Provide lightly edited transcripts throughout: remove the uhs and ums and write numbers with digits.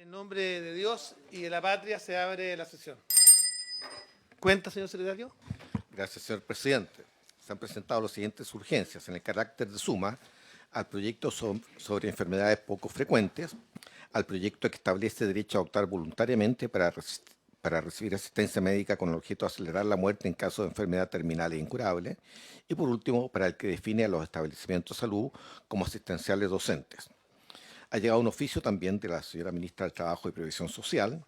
En nombre de Dios y de la patria se abre la sesión. ¿Cuenta, señor secretario? Gracias, señor presidente. Se han presentado las siguientes urgencias en el carácter de suma al proyecto sobre enfermedades poco frecuentes, al proyecto que establece derecho a optar voluntariamente para recibir asistencia médica con el objeto de acelerar la muerte en caso de enfermedad terminal e incurable, y por último, para el que define a los establecimientos de salud como asistenciales docentes. Ha llegado un oficio también de la señora ministra del Trabajo y Previsión Social,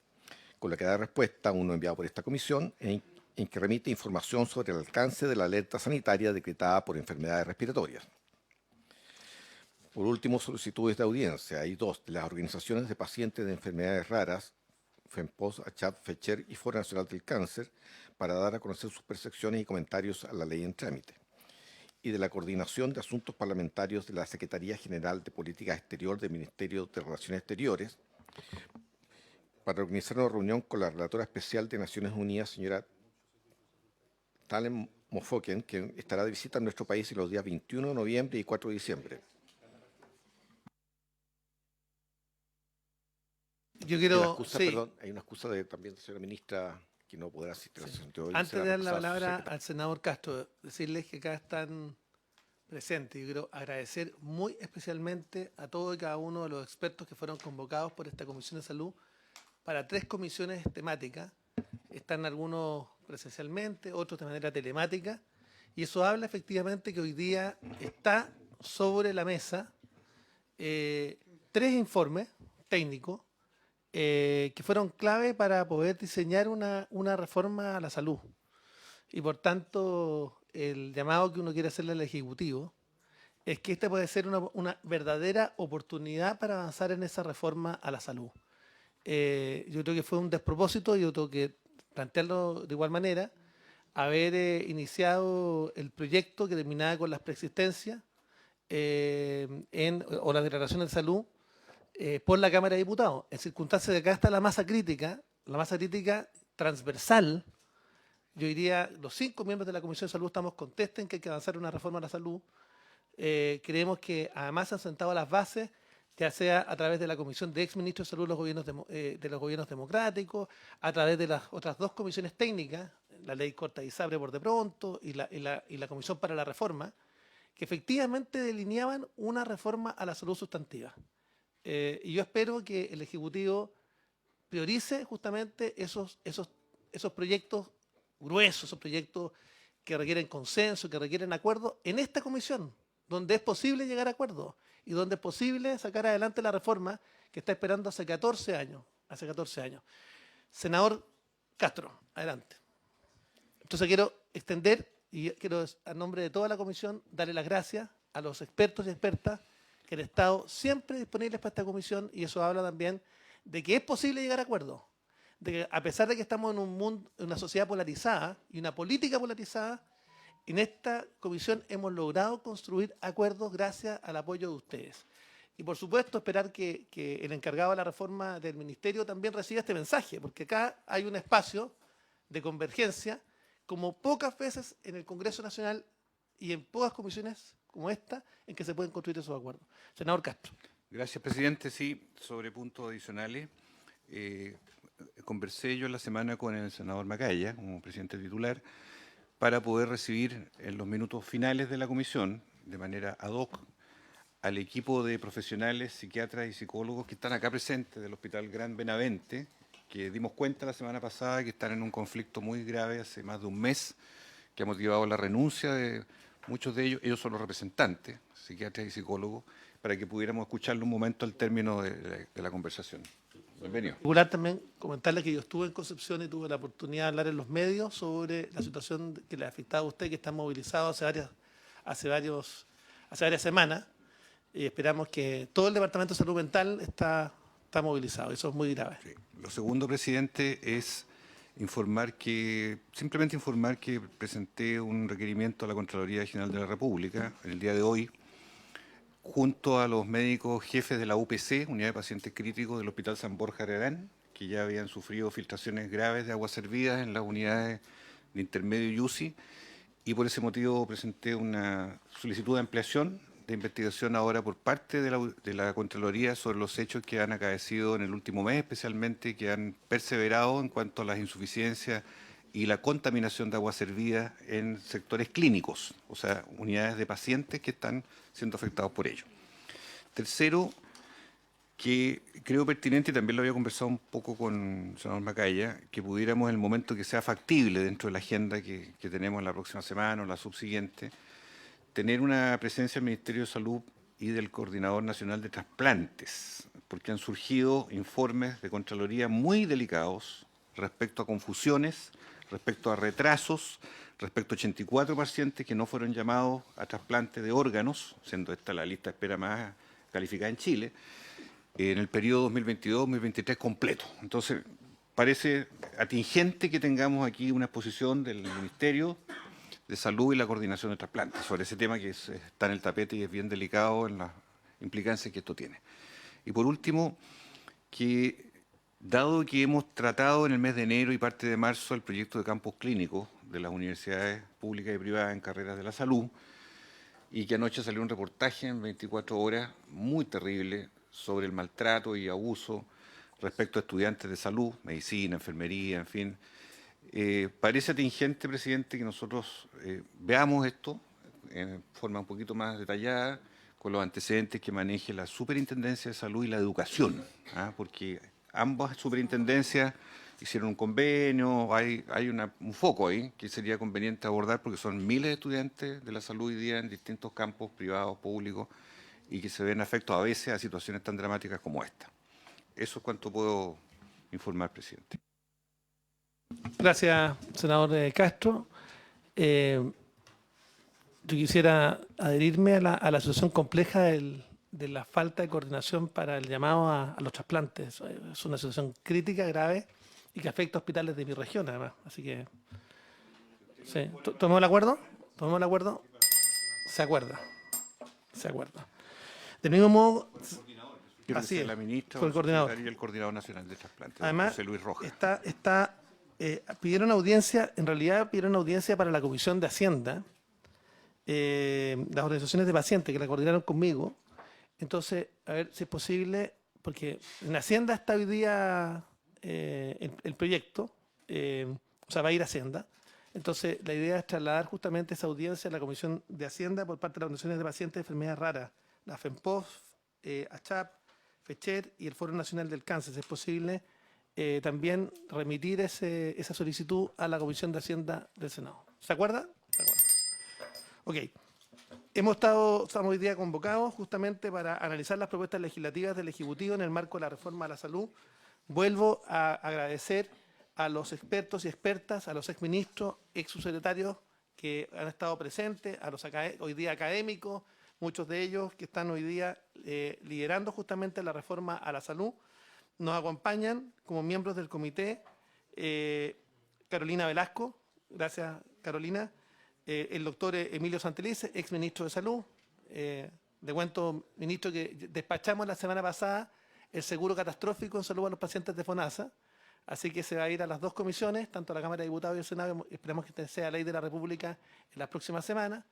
con la que da respuesta a uno enviado por esta comisión, en que remite información sobre el alcance de la alerta sanitaria decretada por enfermedades respiratorias. Por último, solicitudes de audiencia. Hay dos de las organizaciones de pacientes de enfermedades raras, FEMPOS, ACHAP, FECHER y Foro Nacional del Cáncer, para dar a conocer sus percepciones y comentarios a la ley en trámite. Y de la Coordinación de Asuntos Parlamentarios de la Secretaría General de Política Exterior del Ministerio de Relaciones Exteriores, para organizar una reunión con la relatora especial de Naciones Unidas, señora Talen Mofoken, que estará de visita en nuestro país en los días 21 de noviembre y 4 de diciembre. Yo quiero... Perdón, hay una excusa también de la señora ministra que no podrá asistir a la sesión de hoy. Antes de dar la palabra al senador Castro, decirles que acá están presentes. Yo quiero agradecer muy especialmente a todos y cada uno de los expertos que fueron convocados por esta Comisión de Salud para 3 comisiones temáticas. Están algunos presencialmente, otros de manera telemática, y eso habla efectivamente que hoy día está sobre la mesa 3 informes técnicos que fueron clave para poder diseñar una reforma a la salud. Y por tanto, el llamado que uno quiere hacerle al Ejecutivo es que esta puede ser una verdadera oportunidad para avanzar en esa reforma a la salud. Yo creo que fue un despropósito, yo tengo que plantearlo de igual manera, haber iniciado el proyecto que terminaba con las preexistencias o las declaraciones de salud por la Cámara de Diputados. En circunstancias de que acá está la masa crítica transversal. Yo diría, los 5 miembros de la Comisión de Salud estamos contestos en que hay que avanzar una reforma a la salud. Creemos que además se han sentado las bases, ya sea a través de la Comisión de Exministros de Salud de los gobiernos democráticos, a través de las otras 2 comisiones técnicas, la ley Corta y Sabre por de pronto y la Comisión para la Reforma, que efectivamente delineaban una reforma a la salud sustantiva. Y yo espero que el Ejecutivo priorice justamente esos proyectos gruesos, esos proyectos que requieren consenso, que requieren acuerdo en esta comisión, donde es posible llegar a acuerdos y donde es posible sacar adelante la reforma que está esperando hace 14 años. Senador Castro, adelante. Entonces quiero extender y quiero, a nombre de toda la comisión, darle las gracias a los expertos y expertas que han estado siempre disponibles para esta comisión, y eso habla también de que es posible llegar a acuerdos, de que a pesar de que estamos en un mundo, en una sociedad polarizada y una política polarizada, en esta comisión hemos logrado construir acuerdos gracias al apoyo de ustedes. Y por supuesto esperar que el encargado de la reforma del Ministerio también reciba este mensaje, porque acá hay un espacio de convergencia como pocas veces en el Congreso Nacional y en pocas comisiones como esta en que se pueden construir esos acuerdos. Senador Castro. Gracias, presidente. Sí, sobre puntos adicionales. Conversé yo la semana con el senador Macaya, como presidente titular, para poder recibir en los minutos finales de la comisión, de manera ad hoc, al equipo de profesionales, psiquiatras y psicólogos que están acá presentes del Hospital Gran Benavente, que dimos cuenta la semana pasada que están en un conflicto muy grave hace más de un mes, que ha motivado la renuncia de muchos de ellos. Ellos son los representantes, psiquiatras y psicólogos, para que pudiéramos escucharlo un momento al término de la conversación. Bienvenido. Regular también comentarle que yo estuve en Concepción y tuve la oportunidad de hablar en los medios sobre la situación que le afectaba a usted, que está movilizado hace varias semanas, y esperamos que todo el Departamento de Salud Mental está movilizado. Eso es muy grave. Sí. Lo segundo, presidente, es simplemente informar que presenté un requerimiento a la Contraloría General de la República en el día de hoy, junto a los médicos jefes de la UPC, Unidad de Pacientes Críticos del Hospital San Borja Aragán, que ya habían sufrido filtraciones graves de aguas servidas en las unidades de intermedio y UCI, y por ese motivo presenté una solicitud de ampliación de investigación ahora por parte de la Contraloría sobre los hechos que han acaecido en el último mes, especialmente que han perseverado en cuanto a las insuficiencias y la contaminación de agua servida en sectores clínicos, o sea, unidades de pacientes que están siendo afectados por ello. Tercero, que creo pertinente, y también lo había conversado un poco con el senador Macaya, que pudiéramos en el momento que sea factible dentro de la agenda que tenemos la próxima semana o la subsiguiente, tener una presencia del Ministerio de Salud y del Coordinador Nacional de Trasplantes, porque han surgido informes de Contraloría muy delicados respecto a confusiones, respecto a retrasos, respecto a 84 pacientes que no fueron llamados a trasplante de órganos, siendo esta la lista de espera más calificada en Chile, en el periodo 2022-2023 completo. Entonces, parece atingente que tengamos aquí una exposición del Ministerio de Salud y la Coordinación de Trasplantes sobre ese tema que está en el tapete y es bien delicado en las implicancias que esto tiene. Y por último, que dado que hemos tratado en el mes de enero y parte de marzo el proyecto de campus clínicos de las universidades públicas y privadas en carreras de la salud, y que anoche salió un reportaje en 24 horas muy terrible sobre el maltrato y abuso respecto a estudiantes de salud, medicina, enfermería, en fin. Parece atingente, presidente, que nosotros veamos esto en forma un poquito más detallada, con los antecedentes que maneje la Superintendencia de Salud y la Educación, porque ambas superintendencias hicieron un convenio, hay un foco ahí que sería conveniente abordar porque son miles de estudiantes de la salud hoy día en distintos campos privados, públicos, y que se ven afectos a veces a situaciones tan dramáticas como esta. Eso es cuanto puedo informar, presidente. Gracias, senador Castro. Yo quisiera adherirme a la situación compleja de la falta de coordinación para el llamado a los trasplantes. Es una situación crítica, grave, y que afecta a hospitales de mi región, además. Así que, sí. ¿Tomamos el acuerdo? ¿Tomamos el acuerdo? Se acuerda. Se acuerda. Del mismo modo, así es, La ministra, fue el coordinador. secretario y el coordinador nacional de trasplantes, Además, José Luis Rojas. pidieron audiencia, en realidad pidieron audiencia para la Comisión de Hacienda, las organizaciones de pacientes que la coordinaron conmigo. Entonces, a ver si es posible, porque en Hacienda está hoy día el proyecto, o sea, va a ir a Hacienda. Entonces, la idea es trasladar justamente esa audiencia a la Comisión de Hacienda por parte de las organizaciones de pacientes de enfermedades raras, la FEMPOF, ACHAP, FECHER y el Foro Nacional del Cáncer. Si es posible, también remitir esa solicitud a la Comisión de Hacienda del Senado. ¿Se acuerda? ¿Se acuerda? Ok. Estamos hoy día convocados justamente para analizar las propuestas legislativas del Ejecutivo en el marco de la reforma a la salud. Vuelvo a agradecer a los expertos y expertas, a los exministros, exsubsecretarios que han estado presentes, a los hoy día académicos, muchos de ellos que están hoy día liderando justamente la reforma a la salud. Nos acompañan como miembros del comité Carolina Velasco, gracias Carolina, el doctor Emilio Santelice, exministro de Salud, de cuento, ministro, que despachamos la semana pasada el seguro catastrófico en salud a los pacientes de FONASA, así que se va a ir a las dos comisiones, tanto a la Cámara de Diputados y el Senado, esperamos que sea ley de la República en las próximas semanas,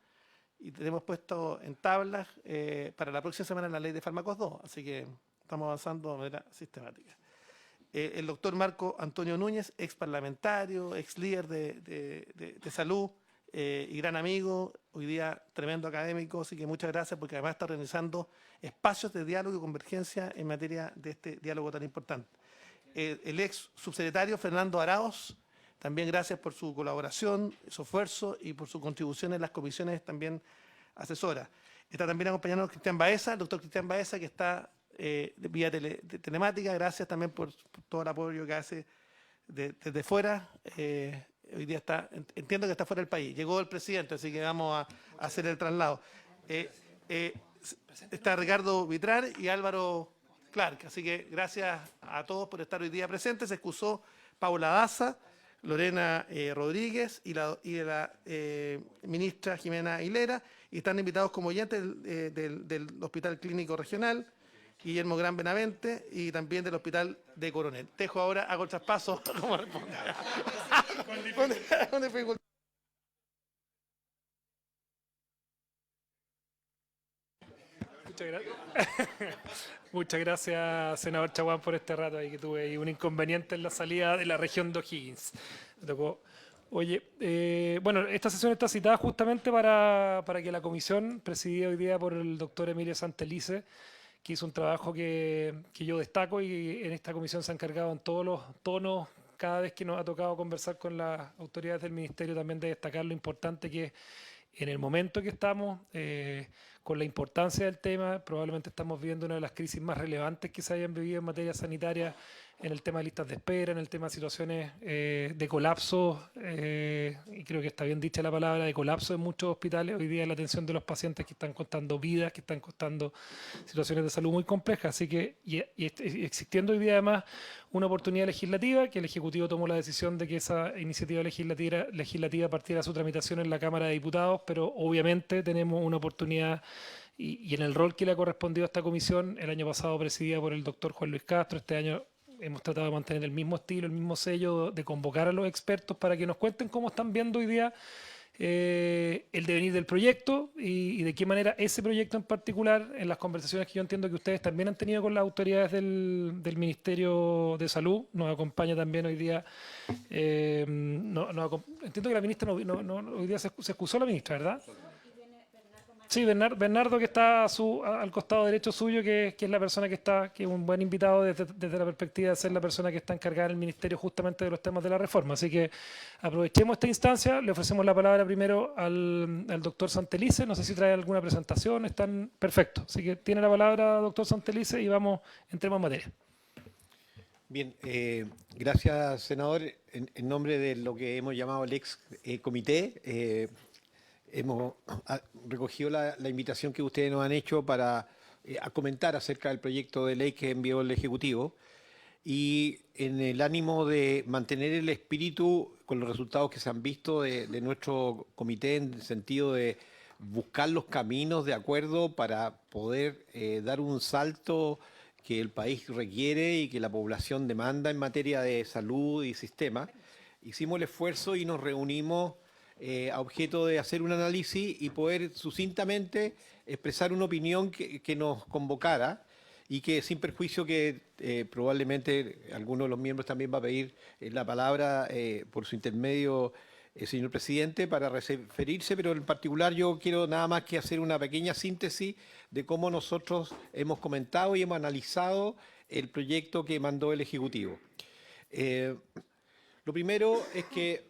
y tenemos puesto en tablas para la próxima semana la ley de fármacos 2, así que estamos avanzando de manera sistemática. El doctor Marco Antonio Núñez, ex parlamentario, ex líder de salud y gran amigo, hoy día tremendo académico, así que muchas gracias porque además está organizando espacios de diálogo y convergencia en materia de este diálogo tan importante. El ex subsecretario Fernando Arauz, también gracias por su colaboración, su esfuerzo y por su contribución en las comisiones también asesoras. Está también acompañándonos Cristian Baeza, el doctor Cristian Baeza, que está vía telemática. Gracias también por todo el apoyo que hace desde fuera. Hoy día entiendo que está fuera del país. Llegó el presidente, así que vamos a hacer el traslado. Está Ricardo Vitrar y Álvaro Clark, así que gracias a todos por estar hoy día presentes. Se excusó Paula Daza, Lorena Rodríguez y la ministra Jimena Hilera, y están invitados como oyentes del Hospital Clínico Regional, Guillermo Gran Benavente, y también del Hospital de Coronel. Dejo ahora, hago el traspaso como responde. Con dificultad. Muchas gracias. Muchas gracias, senador Chaguán, por este rato ahí que tuve ahí un inconveniente en la salida de la región de O'Higgins. Me tocó. Oye, bueno, esta sesión está citada justamente para que la comisión, presidida hoy día por el doctor Emilio Santelice, que hizo un trabajo que yo destaco y en esta comisión se ha encargado en todos los tonos, cada vez que nos ha tocado conversar con las autoridades del ministerio, también de destacar lo importante que es en el momento que estamos, con la importancia del tema. Probablemente estamos viviendo una de las crisis más relevantes que se hayan vivido en materia sanitaria, en el tema de listas de espera, en el tema de situaciones de colapso, y creo que está bien dicha la palabra, de colapso en muchos hospitales hoy día, la atención de los pacientes, que están costando vidas, que están costando situaciones de salud muy complejas. Así que, y existiendo hoy día además una oportunidad legislativa, que el Ejecutivo tomó la decisión de que esa iniciativa legislativa partiera su tramitación en la Cámara de Diputados, pero obviamente tenemos una oportunidad. Y en el rol que le ha correspondido a esta comisión, el año pasado presidida por el doctor Juan Luis Castro, este año hemos tratado de mantener el mismo estilo, el mismo sello, de convocar a los expertos para que nos cuenten cómo están viendo hoy día el devenir del proyecto y de qué manera ese proyecto en particular, en las conversaciones que yo entiendo que ustedes también han tenido con las autoridades del Ministerio de Salud. Nos acompaña también hoy día, entiendo que la ministra hoy día se excusó, la ministra, ¿verdad? Sí, Bernardo, que está al costado derecho suyo, que es la persona que es un buen invitado desde la perspectiva de ser la persona que está encargada en el ministerio justamente de los temas de la reforma. Así que aprovechemos esta instancia, le ofrecemos la palabra primero al doctor Santelice. No sé si trae alguna presentación, están perfecto. Así que tiene la palabra, doctor Santelice, y entremos en materia. Bien, gracias, senador. En nombre de lo que hemos llamado el ex comité, hemos recogido la invitación que ustedes nos han hecho para a comentar acerca del proyecto de ley que envió el Ejecutivo, y en el ánimo de mantener el espíritu con los resultados que se han visto de nuestro comité, en el sentido de buscar los caminos de acuerdo para poder dar un salto que el país requiere y que la población demanda en materia de salud y sistema. Hicimos el esfuerzo y nos reunimos a objeto de hacer un análisis y poder sucintamente expresar una opinión que nos convocara, y que, sin perjuicio que probablemente alguno de los miembros también va a pedir la palabra por su intermedio, señor presidente, para referirse, pero en particular yo quiero nada más que hacer una pequeña síntesis de cómo nosotros hemos comentado y hemos analizado el proyecto que mandó el Ejecutivo. Lo primero es que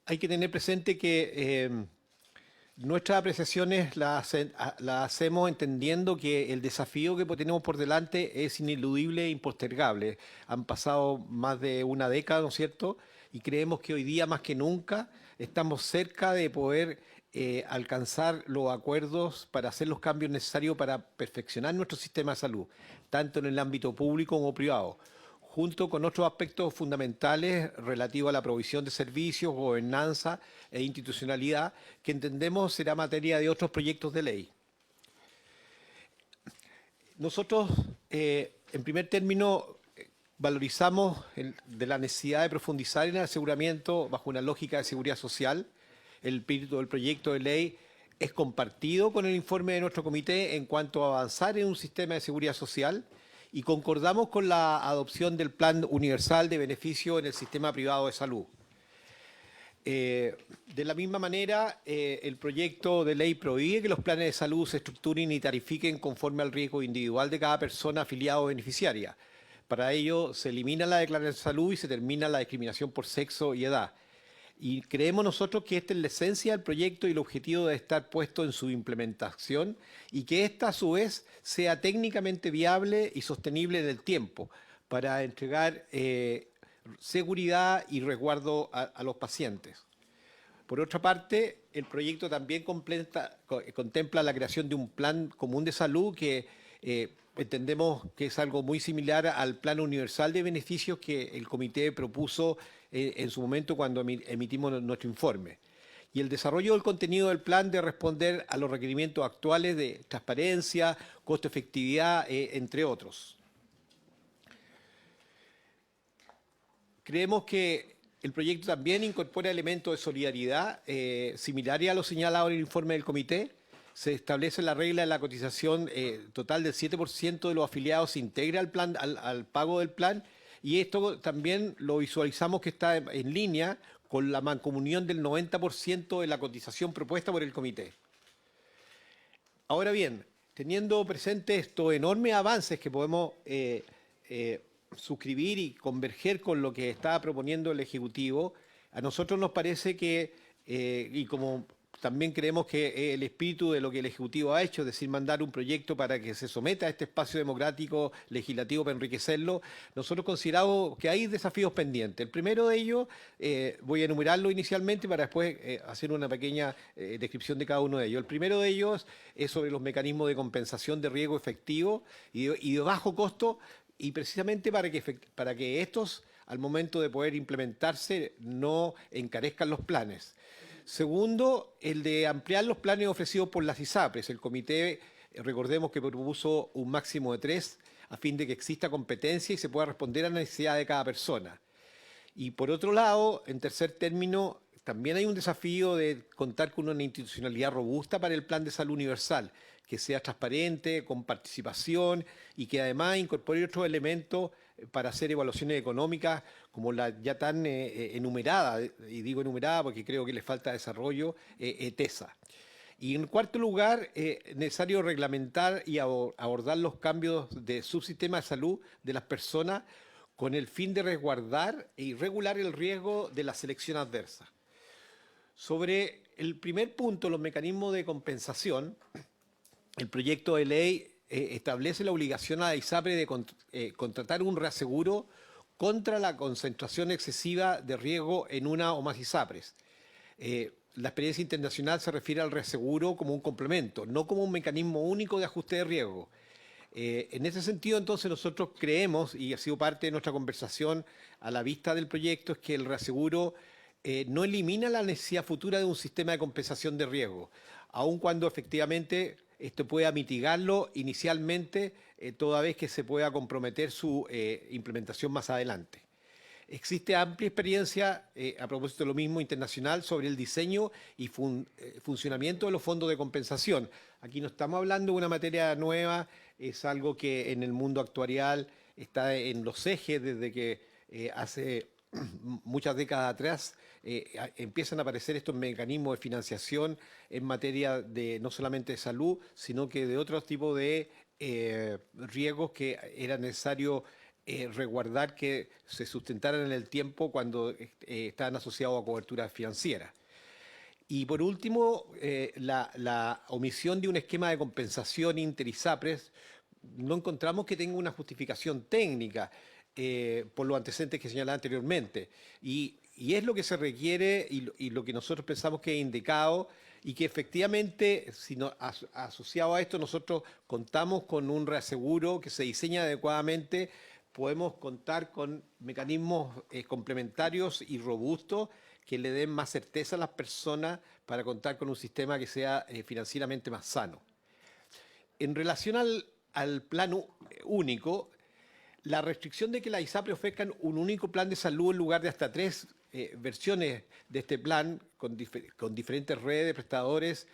hay que tener presente que nuestras apreciaciones las hacemos entendiendo que el desafío que tenemos por delante es ineludible e impostergable. Han pasado más de una década, ¿no es cierto? Y creemos que hoy día más que nunca estamos cerca de poder alcanzar los acuerdos para hacer los cambios necesarios para perfeccionar nuestro sistema de salud, tanto en el ámbito público como privado, junto con otros aspectos fundamentales relativos a la provisión de servicios, gobernanza e institucionalidad, que entendemos será materia de otros proyectos de ley. Nosotros, en primer término, valorizamos de la necesidad de profundizar en el aseguramiento bajo una lógica de seguridad social. El espíritu del proyecto de ley es compartido con el informe de nuestro comité en cuanto a avanzar en un sistema de seguridad social, y concordamos con la adopción del Plan Universal de Beneficio en el sistema privado de salud. De la misma manera, el proyecto de ley prohíbe que los planes de salud se estructuren y tarifiquen conforme al riesgo individual de cada persona afiliada o beneficiaria. Para ello, se elimina la declaración de salud y se termina la discriminación por sexo y edad. Y creemos nosotros que esta es la esencia del proyecto y el objetivo debe estar puesto en su implementación, y que ésta a su vez sea técnicamente viable y sostenible en el tiempo para entregar seguridad y resguardo a los pacientes. Por otra parte, el proyecto también contempla la creación de un plan común de salud que entendemos que es algo muy similar al Plan Universal de Beneficios que el comité propuso en su momento cuando emitimos nuestro informe. Y el desarrollo del contenido del plan de responder a los requerimientos actuales de transparencia, costo-efectividad, entre otros. Creemos que el proyecto también incorpora elementos de solidaridad similares a lo señalado en el informe del comité, se establece la regla de la cotización total del 7% de los afiliados se integra al plan, al pago del plan, y esto también lo visualizamos que está en línea con la mancomunión del 90% de la cotización propuesta por el comité. Ahora bien, teniendo presente estos enormes avances que podemos suscribir y converger con lo que está proponiendo el Ejecutivo, a nosotros nos parece que, y como también creemos que el espíritu de lo que el Ejecutivo ha hecho, es decir, mandar un proyecto para que se someta a este espacio democrático legislativo para enriquecerlo, nosotros consideramos que hay desafíos pendientes. El primero de ellos, voy a enumerarlo inicialmente para después hacer una pequeña descripción de cada uno de ellos. El primero de ellos es sobre los mecanismos de compensación de riesgo efectivo y de bajo costo, y precisamente para que estos, al momento de poder implementarse, no encarezcan los planes. Segundo, el de ampliar los planes ofrecidos por las ISAPRES. El comité, recordemos que propuso un máximo de 3 a fin de que exista competencia y se pueda responder a la necesidad de cada persona. Y por otro lado, en tercer término, también hay un desafío de contar con una institucionalidad robusta para el Plan de Salud Universal, que sea transparente, con participación y que además incorpore otros elementos para hacer evaluaciones económicas como la ya tan enumerada, y digo enumerada porque creo que le falta desarrollo, ETESA. Y en cuarto lugar, es necesario reglamentar y abordar los cambios de subsistema de salud de las personas con el fin de resguardar y regular el riesgo de la selección adversa. Sobre el primer punto, los mecanismos de compensación, el proyecto de ley establece la obligación a la ISAPRE de contratar un reaseguro contra la concentración excesiva de riesgo en una o más ISAPRES. La experiencia internacional se refiere al reaseguro como un complemento, no como un mecanismo único de ajuste de riesgo. En ese sentido, entonces, nosotros creemos, y ha sido parte de nuestra conversación a la vista del proyecto, es que el reaseguro no elimina la necesidad futura de un sistema de compensación de riesgo, aun cuando efectivamente esto pueda mitigarlo inicialmente, toda vez que se pueda comprometer su implementación más adelante. Existe amplia experiencia, a propósito de lo mismo, internacional, sobre el diseño y funcionamiento de los fondos de compensación. Aquí no estamos hablando de una materia nueva, es algo que en el mundo actuarial está en los ejes desde que hace muchas décadas atrás empiezan a aparecer estos mecanismos de financiación en materia de no solamente de salud, sino que de otros tipos de riesgos que era necesario resguardar que se sustentaran en el tiempo cuando estaban asociados a cobertura financiera. Y por último, la omisión de un esquema de compensación inter-ISAPRES no encontramos que tenga una justificación técnica por los antecedentes que señalaba anteriormente. Y es lo que se requiere y lo que nosotros pensamos que es indicado y que efectivamente, asociado a esto, nosotros contamos con un reaseguro que se diseña adecuadamente, podemos contar con mecanismos complementarios y robustos que le den más certeza a las personas para contar con un sistema que sea financieramente más sano. En relación al plan único, la restricción de que las ISAPRE ofrezcan un único plan de salud en lugar de hasta 3 versiones de este plan con diferentes redes de prestadores,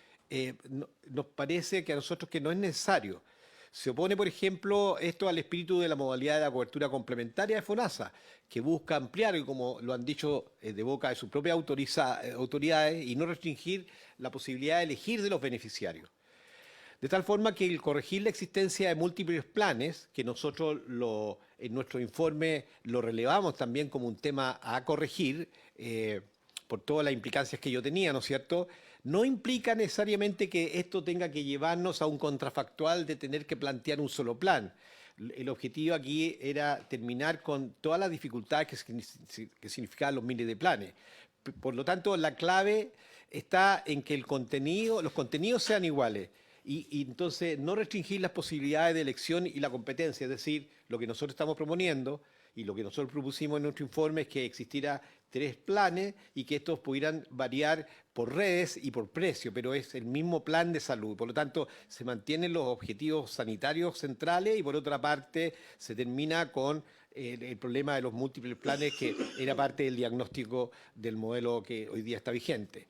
nos parece que a nosotros que no es necesario. Se opone, por ejemplo, esto al espíritu de la modalidad de la cobertura complementaria de FONASA, que busca ampliar, y como lo han dicho de boca de sus propias autoridades, y no restringir la posibilidad de elegir de los beneficiarios. De tal forma que el corregir la existencia de múltiples planes, que nosotros en nuestro informe lo relevamos también como un tema a corregir, por todas las implicancias que yo tenía, ¿no es cierto?, no implica necesariamente que esto tenga que llevarnos a un contrafactual de tener que plantear un solo plan. El objetivo aquí era terminar con todas las dificultades que significaban los miles de planes. Por lo tanto, la clave está en que los contenidos sean iguales. Y entonces no restringir las posibilidades de elección y la competencia, es decir, lo que nosotros estamos proponiendo y lo que nosotros propusimos en nuestro informe es que existiera 3 planes y que estos pudieran variar por redes y por precio, pero es el mismo plan de salud. Por lo tanto, se mantienen los objetivos sanitarios centrales y por otra parte se termina con el problema de los múltiples planes que era parte del diagnóstico del modelo que hoy día está vigente.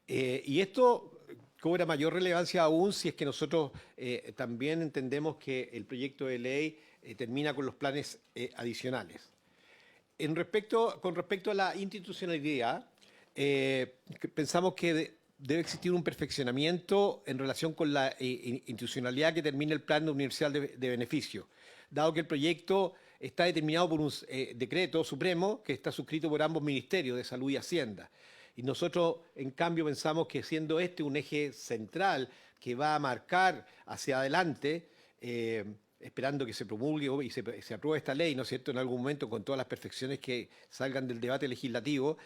Y esto cobra mayor relevancia aún si es que nosotros también entendemos que el proyecto de ley termina con los planes adicionales. Con respecto a la institucionalidad, pensamos que debe existir un perfeccionamiento en relación con la institucionalidad que termina el plan universal de beneficio, dado que el proyecto está determinado por un decreto supremo que está suscrito por ambos ministerios de Salud y Hacienda. Y nosotros, en cambio, pensamos que siendo este un eje central que va a marcar hacia adelante, esperando que se promulgue y se apruebe esta ley, ¿no es cierto?, en algún momento con todas las perfecciones que salgan del debate legislativo,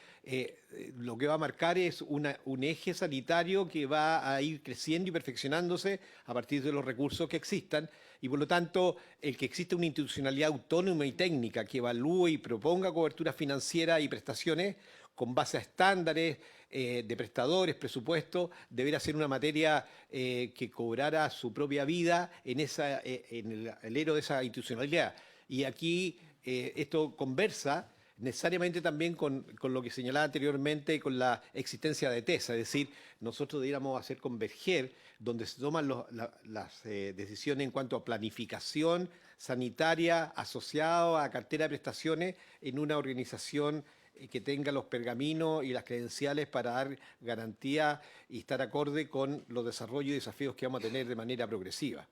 lo que va a marcar es un eje sanitario que va a ir creciendo y perfeccionándose a partir de los recursos que existan, y por lo tanto el que existe una institucionalidad autónoma y técnica que evalúe y proponga cobertura financiera y prestaciones con base a estándares de prestadores, presupuesto, deberá ser una materia que cobrara su propia vida en el alero de esa institucionalidad. Y aquí esto conversa necesariamente también con lo que señalaba anteriormente, con la existencia de TESA, es decir, nosotros deberíamos hacer converger donde se toman las decisiones en cuanto a planificación sanitaria asociada a cartera de prestaciones en una organización que tenga los pergaminos y las credenciales para dar garantía y estar acorde con los desarrollos y desafíos que vamos a tener de manera progresiva.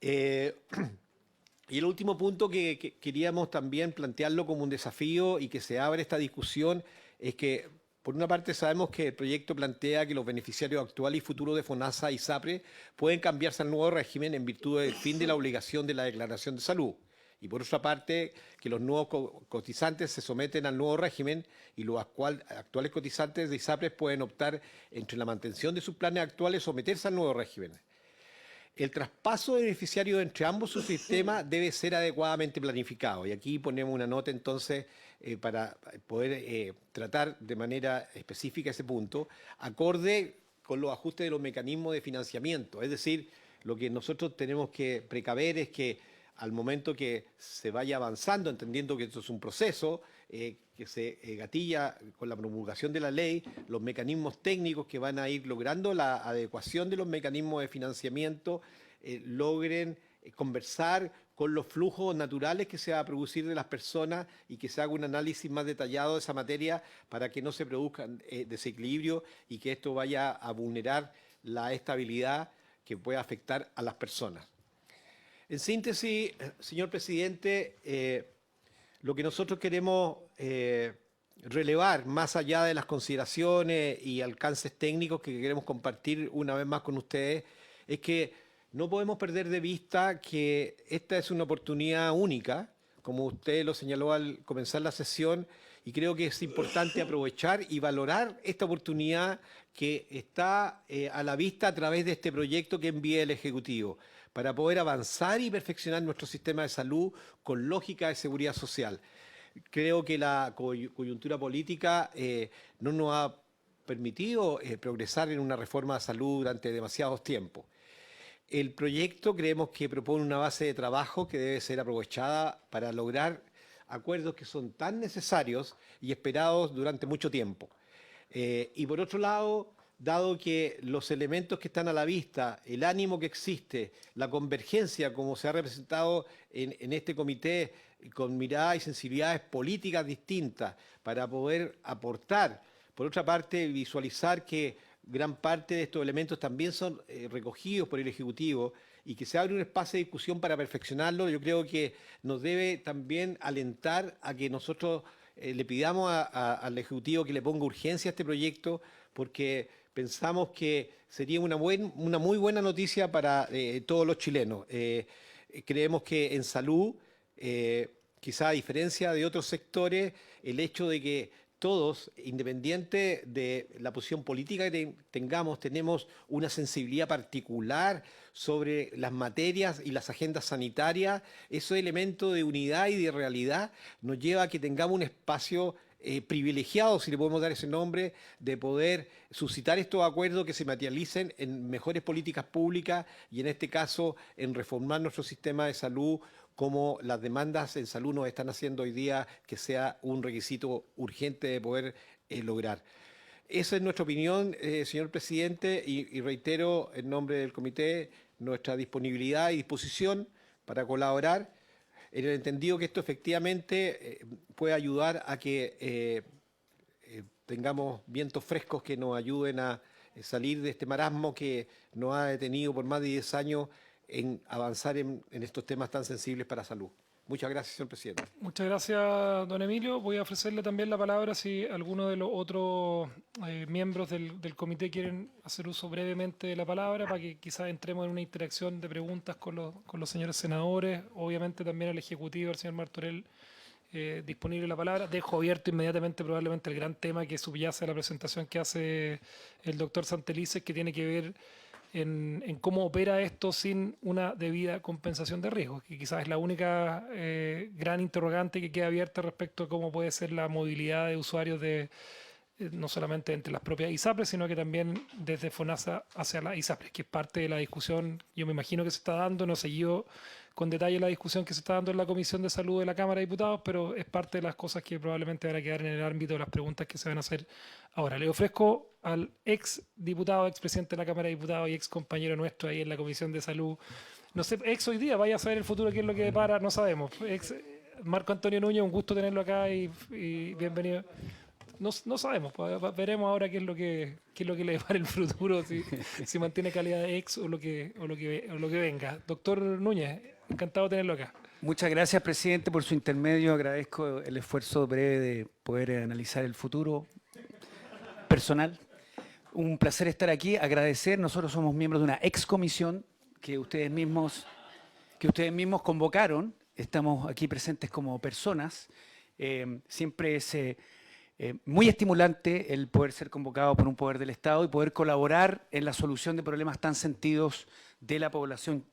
Y el último punto que queríamos también plantearlo como un desafío y que se abre esta discusión es que, por una parte, sabemos que el proyecto plantea que los beneficiarios actuales y futuros de FONASA y SAPRE pueden cambiarse al nuevo régimen en virtud del fin de la obligación de la declaración de salud. Y por otra parte, que los nuevos cotizantes se someten al nuevo régimen y los actuales cotizantes de ISAPRES pueden optar entre la mantención de sus planes actuales o someterse al nuevo régimen. El traspaso de beneficiarios entre ambos subsistemas debe ser adecuadamente planificado. Y aquí ponemos una nota entonces para poder tratar de manera específica ese punto, acorde con los ajustes de los mecanismos de financiamiento. Es decir, lo que nosotros tenemos que precaver es que al momento que se vaya avanzando, entendiendo que esto es un proceso que se gatilla con la promulgación de la ley, los mecanismos técnicos que van a ir logrando la adecuación de los mecanismos de financiamiento logren conversar con los flujos naturales que se va a producir de las personas y que se haga un análisis más detallado de esa materia para que no se produzcan desequilibrios y que esto vaya a vulnerar la estabilidad que pueda afectar a las personas. En síntesis, señor presidente, lo que nosotros queremos relevar, más allá de las consideraciones y alcances técnicos que queremos compartir una vez más con ustedes, es que no podemos perder de vista que esta es una oportunidad única, como usted lo señaló al comenzar la sesión, y creo que es importante aprovechar y valorar esta oportunidad que está a la vista a través de este proyecto que envía el Ejecutivo, para poder avanzar y perfeccionar nuestro sistema de salud con lógica de seguridad social. Creo que la coyuntura política no nos ha permitido progresar en una reforma de salud durante demasiados tiempos. El proyecto creemos que propone una base de trabajo que debe ser aprovechada para lograr acuerdos que son tan necesarios y esperados durante mucho tiempo. Y por otro lado, dado que los elementos que están a la vista, el ánimo que existe, la convergencia como se ha representado en este comité con miradas y sensibilidades políticas distintas para poder aportar, por otra parte, visualizar que gran parte de estos elementos también son recogidos por el Ejecutivo y que se abre un espacio de discusión para perfeccionarlo, yo creo que nos debe también alentar a que nosotros le pidamos al Ejecutivo que le ponga urgencia a este proyecto, porque pensamos que sería una muy buena noticia para todos los chilenos. Creemos que en salud, quizá a diferencia de otros sectores, el hecho de que todos, independiente de la posición política que tengamos, tenemos una sensibilidad particular sobre las materias y las agendas sanitarias, ese elemento de unidad y de realidad nos lleva a que tengamos un espacio privilegiado, si le podemos dar ese nombre, de poder suscitar estos acuerdos que se materialicen en mejores políticas públicas y en este caso en reformar nuestro sistema de salud como las demandas en salud nos están haciendo hoy día que sea un requisito urgente de poder lograr. esa es nuestra opinión, señor presidente, y reitero en nombre del comité nuestra disponibilidad y disposición para colaborar en el entendido que esto efectivamente puede ayudar a que tengamos vientos frescos que nos ayuden a salir de este marasmo que nos ha detenido por más de 10 años en avanzar en estos temas tan sensibles para la salud. Muchas gracias, señor presidente. Muchas gracias, don Emilio. Voy a ofrecerle también la palabra si alguno de los otros miembros del comité quieren hacer uso brevemente de la palabra para que quizás entremos en una interacción de preguntas con los señores senadores. Obviamente también al Ejecutivo, al señor Martorell, disponible la palabra. Dejo abierto inmediatamente probablemente el gran tema que subyace a la presentación que hace el doctor Santelices, que tiene que ver en cómo opera esto sin una debida compensación de riesgos, que quizás es la única gran interrogante que queda abierta respecto a cómo puede ser la movilidad de usuarios no solamente entre las propias ISAPRES, sino que también desde FONASA hacia las ISAPRES, que es parte de la discusión, yo me imagino que se está dando, no siguió con detalle la discusión que se está dando en la Comisión de Salud de la Cámara de Diputados, pero es parte de las cosas que probablemente van a quedar en el ámbito de las preguntas que se van a hacer ahora. Le ofrezco al ex diputado, ex presidente de la Cámara de Diputados y ex compañero nuestro ahí en la Comisión de Salud, no sé, ex hoy día, vaya a saber el futuro qué es lo que depara, no sabemos. Ex Marco Antonio Núñez, un gusto tenerlo acá y bienvenido. No sabemos, veremos ahora qué es lo que le depara el futuro, si mantiene calidad de ex o lo que venga. Doctor Núñez, encantado de tenerlo acá. Muchas gracias, presidente, por su intermedio. Agradezco el esfuerzo breve de poder analizar el futuro personal. Un placer estar aquí. Agradecer, nosotros somos miembros de una excomisión que ustedes mismos convocaron. Estamos aquí presentes como personas. Siempre es muy estimulante el poder ser convocado por un poder del Estado y poder colaborar en la solución de problemas tan sentidos de la población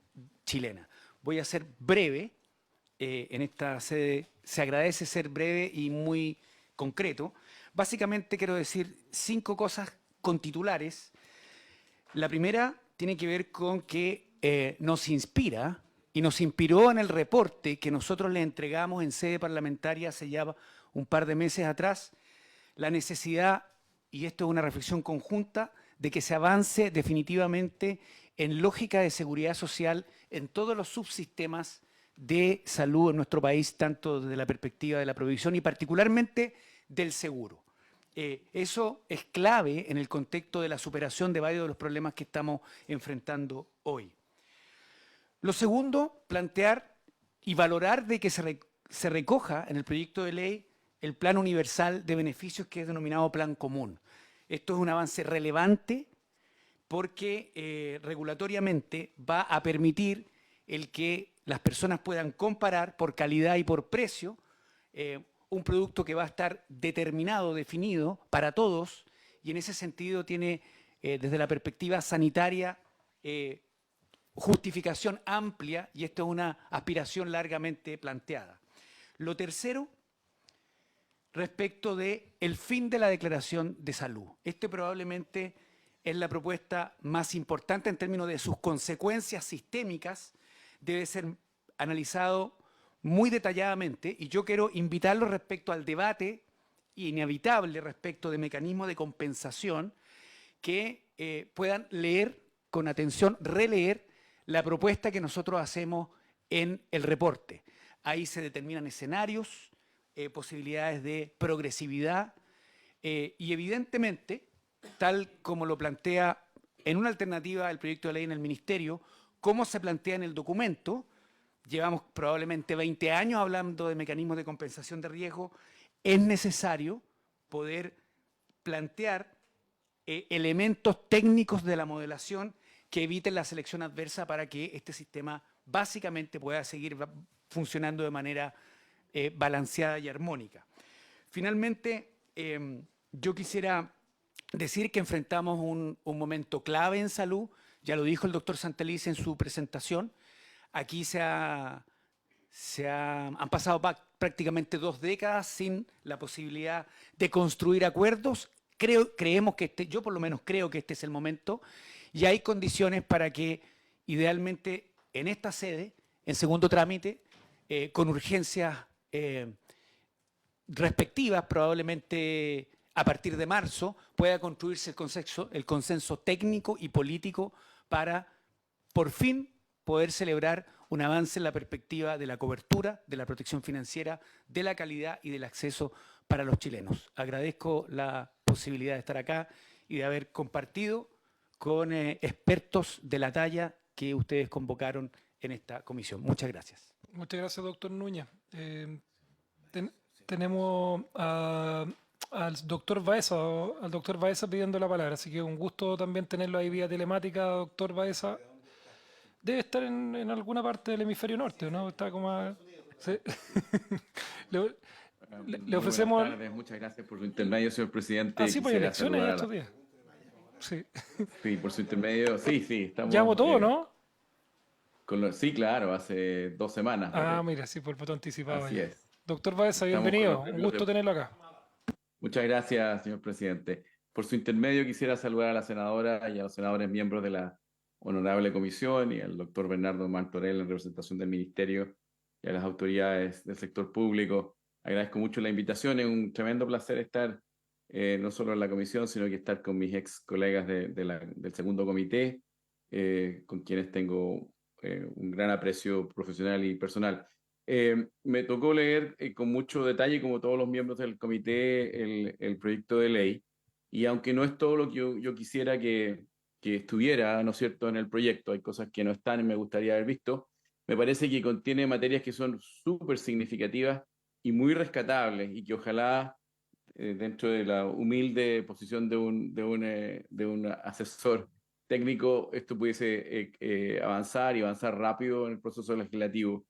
chilena. Voy a ser breve. En esta sede se agradece ser breve y muy concreto. Básicamente quiero decir 5 cosas con titulares. La primera tiene que ver con que nos inspira y nos inspiró en el reporte que nosotros le entregamos en sede parlamentaria hace ya un par de meses atrás, la necesidad, y esto es una reflexión conjunta, de que se avance definitivamente en lógica de seguridad social en todos los subsistemas de salud en nuestro país, tanto desde la perspectiva de la provisión y particularmente del seguro. Eso es clave en el contexto de la superación de varios de los problemas que estamos enfrentando hoy. Lo segundo, plantear y valorar de que se recoja en el proyecto de ley el Plan Universal de Beneficios, que es denominado Plan Común. Esto es un avance relevante porque regulatoriamente va a permitir el que las personas puedan comparar por calidad y por precio un producto que va a estar determinado, definido para todos, y en ese sentido tiene, desde la perspectiva sanitaria, justificación amplia, y esto es una aspiración largamente planteada. Lo tercero, respecto del fin de la declaración de salud. Este probablemente es la propuesta más importante en términos de sus consecuencias sistémicas. Debe ser analizado muy detalladamente y yo quiero invitarlo respecto al debate inevitable respecto de mecanismos de compensación que puedan leer con atención, releer la propuesta que nosotros hacemos en el reporte. Ahí se determinan escenarios, posibilidades de progresividad y evidentemente, tal como lo plantea en una alternativa el proyecto de ley en el Ministerio, como se plantea en el documento, llevamos probablemente 20 años hablando de mecanismos de compensación de riesgo, es necesario poder plantear elementos técnicos de la modelación que eviten la selección adversa para que este sistema básicamente pueda seguir funcionando de manera balanceada y armónica. Finalmente, yo quisiera decir que enfrentamos un momento clave en salud, ya lo dijo el doctor Santelices en su presentación. Aquí han pasado prácticamente 2 décadas sin la posibilidad de construir acuerdos. Creemos que yo por lo menos creo que este es el momento y hay condiciones para que idealmente en esta sede, en segundo trámite, con urgencias respectivas, probablemente a partir de marzo pueda construirse el consenso técnico y político para por fin poder celebrar un avance en la perspectiva de la cobertura, de la protección financiera, de la calidad y del acceso para los chilenos. Agradezco la posibilidad de estar acá y de haber compartido con expertos de la talla que ustedes convocaron en esta comisión. Muchas gracias. Muchas gracias, doctor Núñez. Tenemos al doctor Baeza pidiendo la palabra, así que un gusto también tenerlo ahí vía telemática, doctor Baeza. Debe estar en alguna parte del hemisferio norte, ¿no? Está como sí. le ofrecemos... Buenas tardes, muchas gracias por su intermedio, señor presidente. Ah, sí, pues hay Quisiera elecciones saludar estos días. Sí. Sí, por su intermedio. Sí, estamos... Ya votó, ¿no? Sí, claro, hace 2 semanas. Ah, mira, sí, por el voto anticipado. Así ya. es. Doctor Baeza, Estamos bienvenido. con los Un gusto tenerlo acá. Muchas gracias, señor presidente. Por su intermedio quisiera saludar a la senadora y a los senadores miembros de la honorable comisión y al doctor Bernardo Martorell en representación del ministerio y a las autoridades del sector público. Agradezco mucho la invitación. Es un tremendo placer estar no solo en la comisión, sino que estar con mis ex colegas del segundo comité, con quienes tengo un gran aprecio profesional y personal. Me tocó leer con mucho detalle, como todos los miembros del comité, el proyecto de ley, y aunque no es todo lo que yo quisiera que estuviera, ¿no es cierto?, en el proyecto, hay cosas que no están y me gustaría haber visto, me parece que contiene materias que son súper significativas y muy rescatables, y que ojalá dentro de la humilde posición de un asesor técnico, esto pudiese avanzar y avanzar rápido en el proceso legislativo.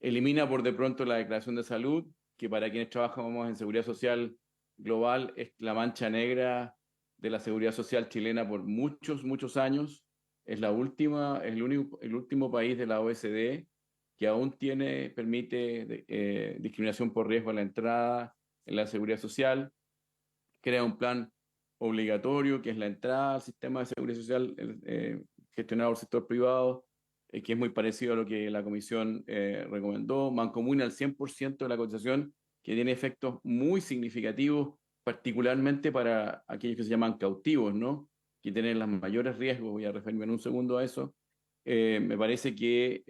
Elimina por de pronto la declaración de salud, que para quienes trabajamos en seguridad social global es la mancha negra de la seguridad social chilena por muchos, muchos años. Es el último país de la OECD que aún permite discriminación por riesgo a la entrada en la seguridad social. Crea un plan obligatorio, que es la entrada al sistema de seguridad social gestionado por el sector privado, que es muy parecido a lo que la Comisión recomendó. Mancomuna al 100% de la cotización, que tiene efectos muy significativos, particularmente para aquellos que se llaman cautivos, ¿no?, que tienen los mayores riesgos. Voy a referirme en un segundo a eso. Me parece que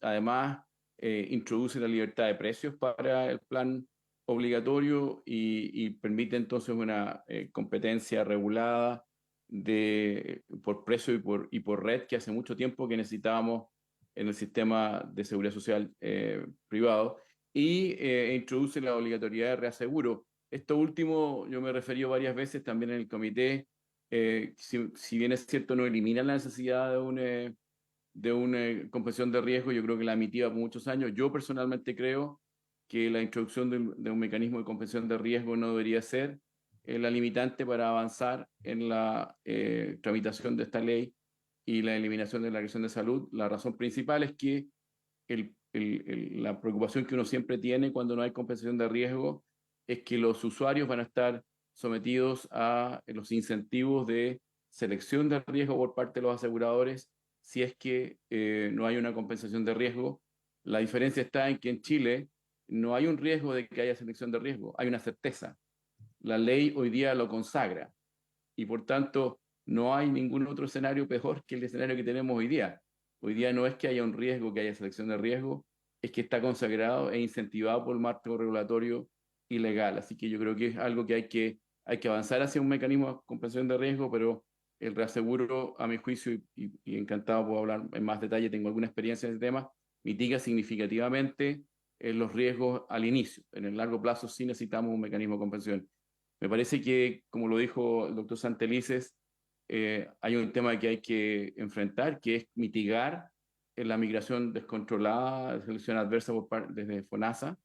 además introduce la libertad de precios para el plan obligatorio y permite entonces una competencia regulada por precio y por red, que hace mucho tiempo que necesitábamos en el sistema de seguridad social privado, y introduce la obligatoriedad de reaseguro. Esto último yo me he referido varias veces también en el comité. Si bien es cierto, no elimina la necesidad de una compensación de riesgo, yo creo que la mitiga por muchos años. Yo personalmente creo que la introducción de un mecanismo de compensación de riesgo no debería ser la limitante para avanzar en la tramitación de esta ley y la eliminación de la agresión de salud. La razón principal es que la preocupación que uno siempre tiene cuando no hay compensación de riesgo es que los usuarios van a estar sometidos a los incentivos de selección de riesgo por parte de los aseguradores si es que no hay una compensación de riesgo. La diferencia está en que en Chile no hay un riesgo de que haya selección de riesgo, hay una certeza. La ley hoy día lo consagra y por tanto no hay ningún otro escenario peor que el escenario que tenemos hoy día. Hoy día no es que haya un riesgo, que haya selección de riesgo, es que está consagrado e incentivado por el marco regulatorio y legal. Así que yo creo que es algo que hay que avanzar hacia un mecanismo de compensación de riesgo, pero el reaseguro, a mi juicio, y encantado puedo hablar en más detalle, tengo alguna experiencia en ese tema, mitiga significativamente los riesgos al inicio. En el largo plazo sí necesitamos un mecanismo de compensación. Me parece que, como lo dijo el doctor Santelices, hay un tema que hay que enfrentar, que es mitigar la migración descontrolada, selección adversa desde FONASA.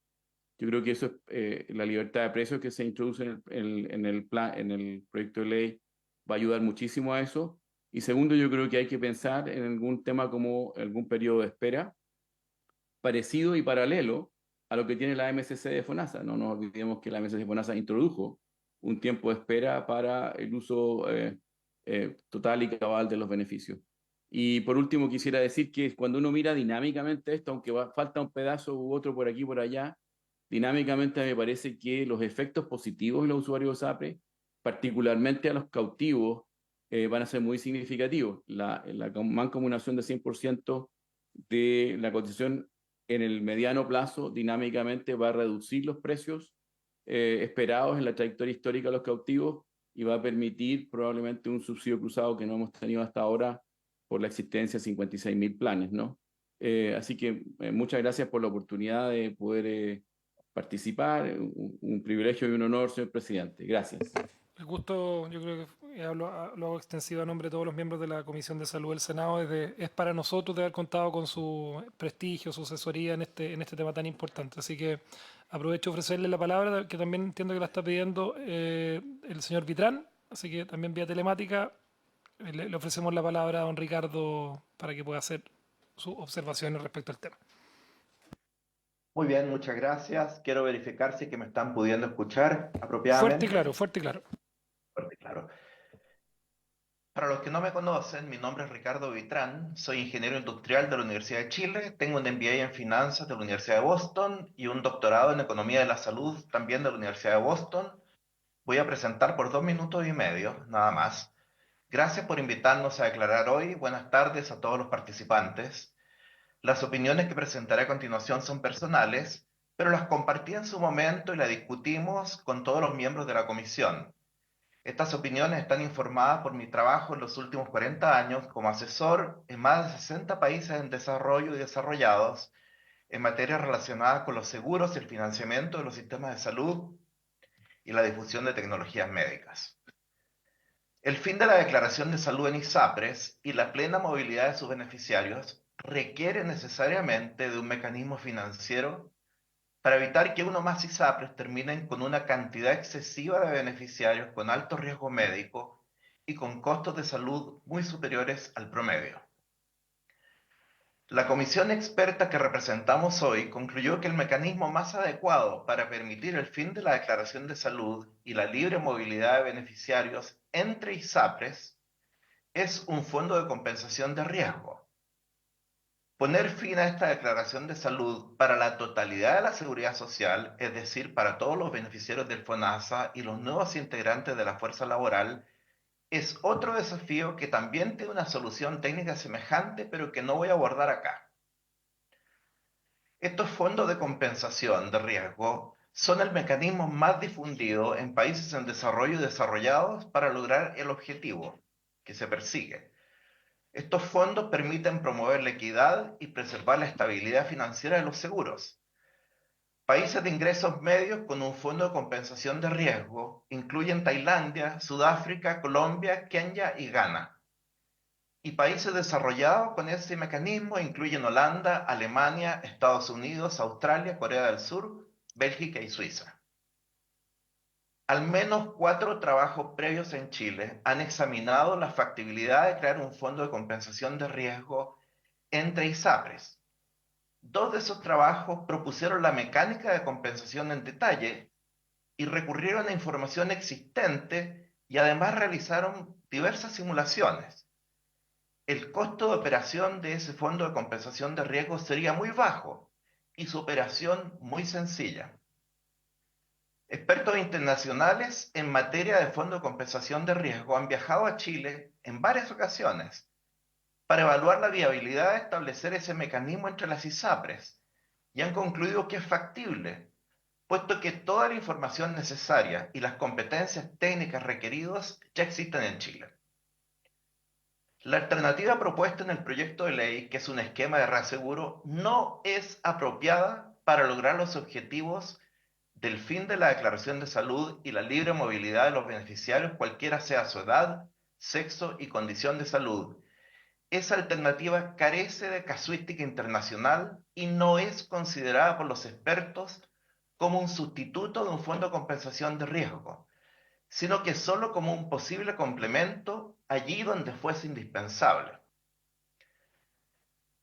Yo creo que eso es la libertad de precios que se introduce en el proyecto de ley, va a ayudar muchísimo a eso. Y segundo, yo creo que hay que pensar en algún tema como algún periodo de espera parecido y paralelo a lo que tiene la MSC de FONASA. No nos olvidemos que la MSC de FONASA introdujo un tiempo de espera para el uso total y cabal de los beneficios. Y por último quisiera decir que cuando uno mira dinámicamente esto, aunque falta un pedazo u otro por aquí por allá, dinámicamente me parece que los efectos positivos de los usuarios de SAPRE particularmente a los cautivos, van a ser muy significativos. La mancomunación de 100% de la cotización en el mediano plazo dinámicamente va a reducir los precios esperados en la trayectoria histórica de los cautivos y va a permitir probablemente un subsidio cruzado que no hemos tenido hasta ahora por la existencia de 56.000 planes, ¿no? Así que muchas gracias por la oportunidad de poder participar. Un privilegio y un honor, señor presidente. Gracias. El gusto, yo creo que lo hago extensivo a nombre de todos los miembros de la Comisión de Salud del Senado. Es para nosotros de haber contado con su prestigio, su asesoría en este tema tan importante. Así que aprovecho de ofrecerle la palabra, que también entiendo que la está pidiendo el señor Vitrán. Así que también vía telemática le ofrecemos la palabra a don Ricardo para que pueda hacer sus observaciones respecto al tema. Muy bien, muchas gracias. Quiero verificar si es que me están pudiendo escuchar apropiadamente. Fuerte y claro, fuerte y claro. Fuerte y claro. Para los que no me conocen, mi nombre es Ricardo Vitrán, soy ingeniero industrial de la Universidad de Chile, tengo un MBA en finanzas de la Universidad de Boston y un doctorado en economía de la salud también de la Universidad de Boston. Voy a presentar por 2 minutos y medio, nada más. Gracias por invitarnos a declarar hoy. Buenas tardes a todos los participantes. Las opiniones que presentaré a continuación son personales, pero las compartí en su momento y las discutimos con todos los miembros de la comisión. Estas opiniones están informadas por mi trabajo en los últimos 40 años como asesor en más de 60 países en desarrollo y desarrollados en materias relacionadas con los seguros y el financiamiento de los sistemas de salud y la difusión de tecnologías médicas. El fin de la declaración de salud en ISAPRES y la plena movilidad de sus beneficiarios requiere necesariamente de un mecanismo financiero para evitar que uno más ISAPRES terminen con una cantidad excesiva de beneficiarios con alto riesgo médico y con costos de salud muy superiores al promedio. La comisión experta que representamos hoy concluyó que el mecanismo más adecuado para permitir el fin de la declaración de salud y la libre movilidad de beneficiarios entre ISAPRES es un fondo de compensación de riesgo. Poner fin a esta declaración de salud para la totalidad de la seguridad social, es decir, para todos los beneficiarios del FONASA y los nuevos integrantes de la fuerza laboral, es otro desafío que también tiene una solución técnica semejante, pero que no voy a abordar acá. Estos fondos de compensación de riesgo son el mecanismo más difundido en países en desarrollo y desarrollados para lograr el objetivo que se persigue. Estos fondos permiten promover la equidad y preservar la estabilidad financiera de los seguros. Países de ingresos medios con un fondo de compensación de riesgo incluyen Tailandia, Sudáfrica, Colombia, Kenia y Ghana. Y países desarrollados con ese mecanismo incluyen Holanda, Alemania, Estados Unidos, Australia, Corea del Sur, Bélgica y Suiza. Al menos 4 trabajos previos en Chile han examinado la factibilidad de crear un fondo de compensación de riesgo entre ISAPRES. 2 de esos trabajos propusieron la mecánica de compensación en detalle y recurrieron a información existente y además realizaron diversas simulaciones. El costo de operación de ese fondo de compensación de riesgo sería muy bajo y su operación muy sencilla. Expertos internacionales en materia de fondo de compensación de riesgo han viajado a Chile en varias ocasiones para evaluar la viabilidad de establecer ese mecanismo entre las ISAPRES y han concluido que es factible, puesto que toda la información necesaria y las competencias técnicas requeridas ya existen en Chile. La alternativa propuesta en el proyecto de ley, que es un esquema de reaseguro, no es apropiada para lograr los objetivos del fin de la declaración de salud y la libre movilidad de los beneficiarios, cualquiera sea su edad, sexo y condición de salud. Esa alternativa carece de casuística internacional y no es considerada por los expertos como un sustituto de un fondo de compensación de riesgo, sino que solo como un posible complemento allí donde fuese indispensable.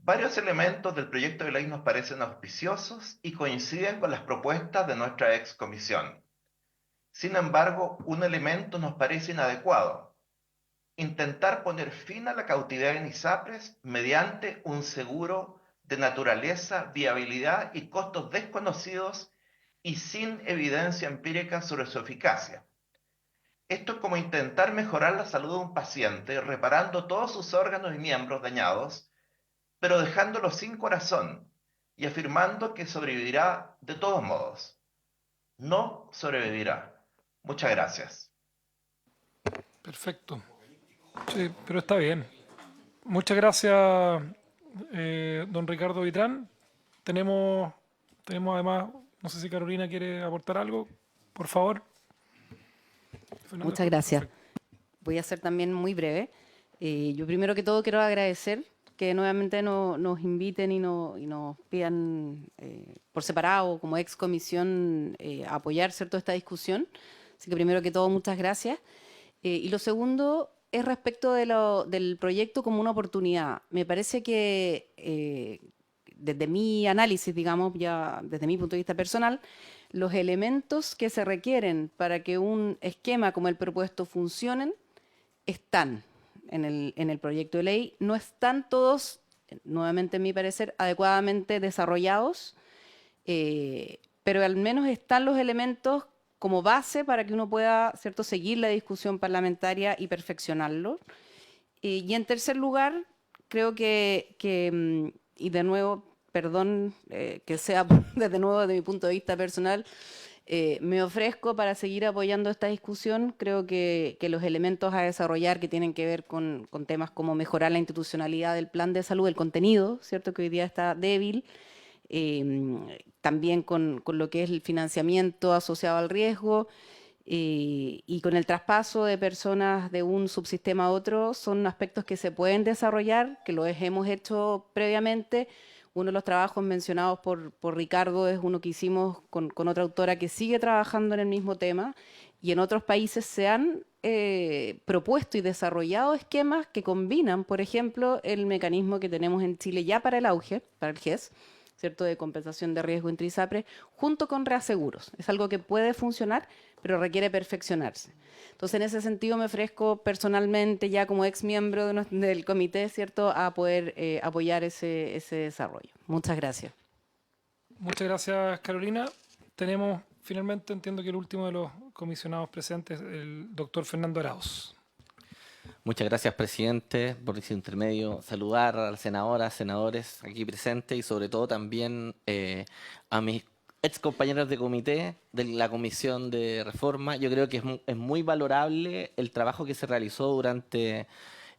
Varios elementos del proyecto de ley nos parecen auspiciosos y coinciden con las propuestas de nuestra excomisión. Sin embargo, un elemento nos parece inadecuado: intentar poner fin a la cautividad en ISAPRES mediante un seguro de naturaleza, viabilidad y costos desconocidos y sin evidencia empírica sobre su eficacia. Esto es como intentar mejorar la salud de un paciente reparando todos sus órganos y miembros dañados, pero dejándolo sin corazón y afirmando que sobrevivirá de todos modos. No sobrevivirá. Muchas gracias. Perfecto. Sí, pero está bien. Muchas gracias, don Ricardo Vitrán. Tenemos además, no sé si Carolina quiere aportar algo, por favor. Fernanda, Muchas gracias. perfecto. Voy a ser también muy breve. Yo primero que todo quiero agradecer que nuevamente nos inviten y nos pidan por separado, como ex comisión, apoyar, ¿cierto?, esta discusión. Así que primero que todo, muchas gracias. Y lo segundo es respecto del proyecto como una oportunidad. Me parece que desde mi análisis, digamos, ya desde mi punto de vista personal, los elementos que se requieren para que un esquema como el propuesto funcionen están en el proyecto de ley. No están todos, nuevamente en mi parecer, adecuadamente desarrollados, pero al menos están los elementos como base para que uno pueda, ¿cierto?, seguir la discusión parlamentaria y perfeccionarlo. Y en tercer lugar, creo y de nuevo, perdón que sea desde nuevo desde mi punto de vista personal, me ofrezco para seguir apoyando esta discusión. Creo que los elementos a desarrollar que tienen que ver con temas como mejorar la institucionalidad del plan de salud, el contenido, ¿cierto?, que hoy día está débil, también con lo que es el financiamiento asociado al riesgo y con el traspaso de personas de un subsistema a otro, son aspectos que se pueden desarrollar, que hemos hecho previamente. Uno de los trabajos mencionados por Ricardo es uno que hicimos con otra autora que sigue trabajando en el mismo tema, y en otros países se han propuesto y desarrollado esquemas que combinan, por ejemplo, el mecanismo que tenemos en Chile ya para el auge, para el GES, ¿cierto?, de compensación de riesgo entre ISAPRE, junto con reaseguros. Es algo que puede funcionar, pero requiere perfeccionarse. Entonces, en ese sentido, me ofrezco personalmente, ya como ex miembro del comité, ¿cierto?, a poder apoyar ese desarrollo. Muchas gracias. Muchas gracias, Carolina. Tenemos, finalmente, entiendo que el último de los comisionados presentes, el doctor Fernando Arauz. Muchas gracias, presidente, por ese intermedio. Saludar a las senadoras, senadores aquí presentes y sobre todo también a mis ex compañeros de comité de la Comisión de Reforma. Yo creo que es muy valorable el trabajo que se realizó durante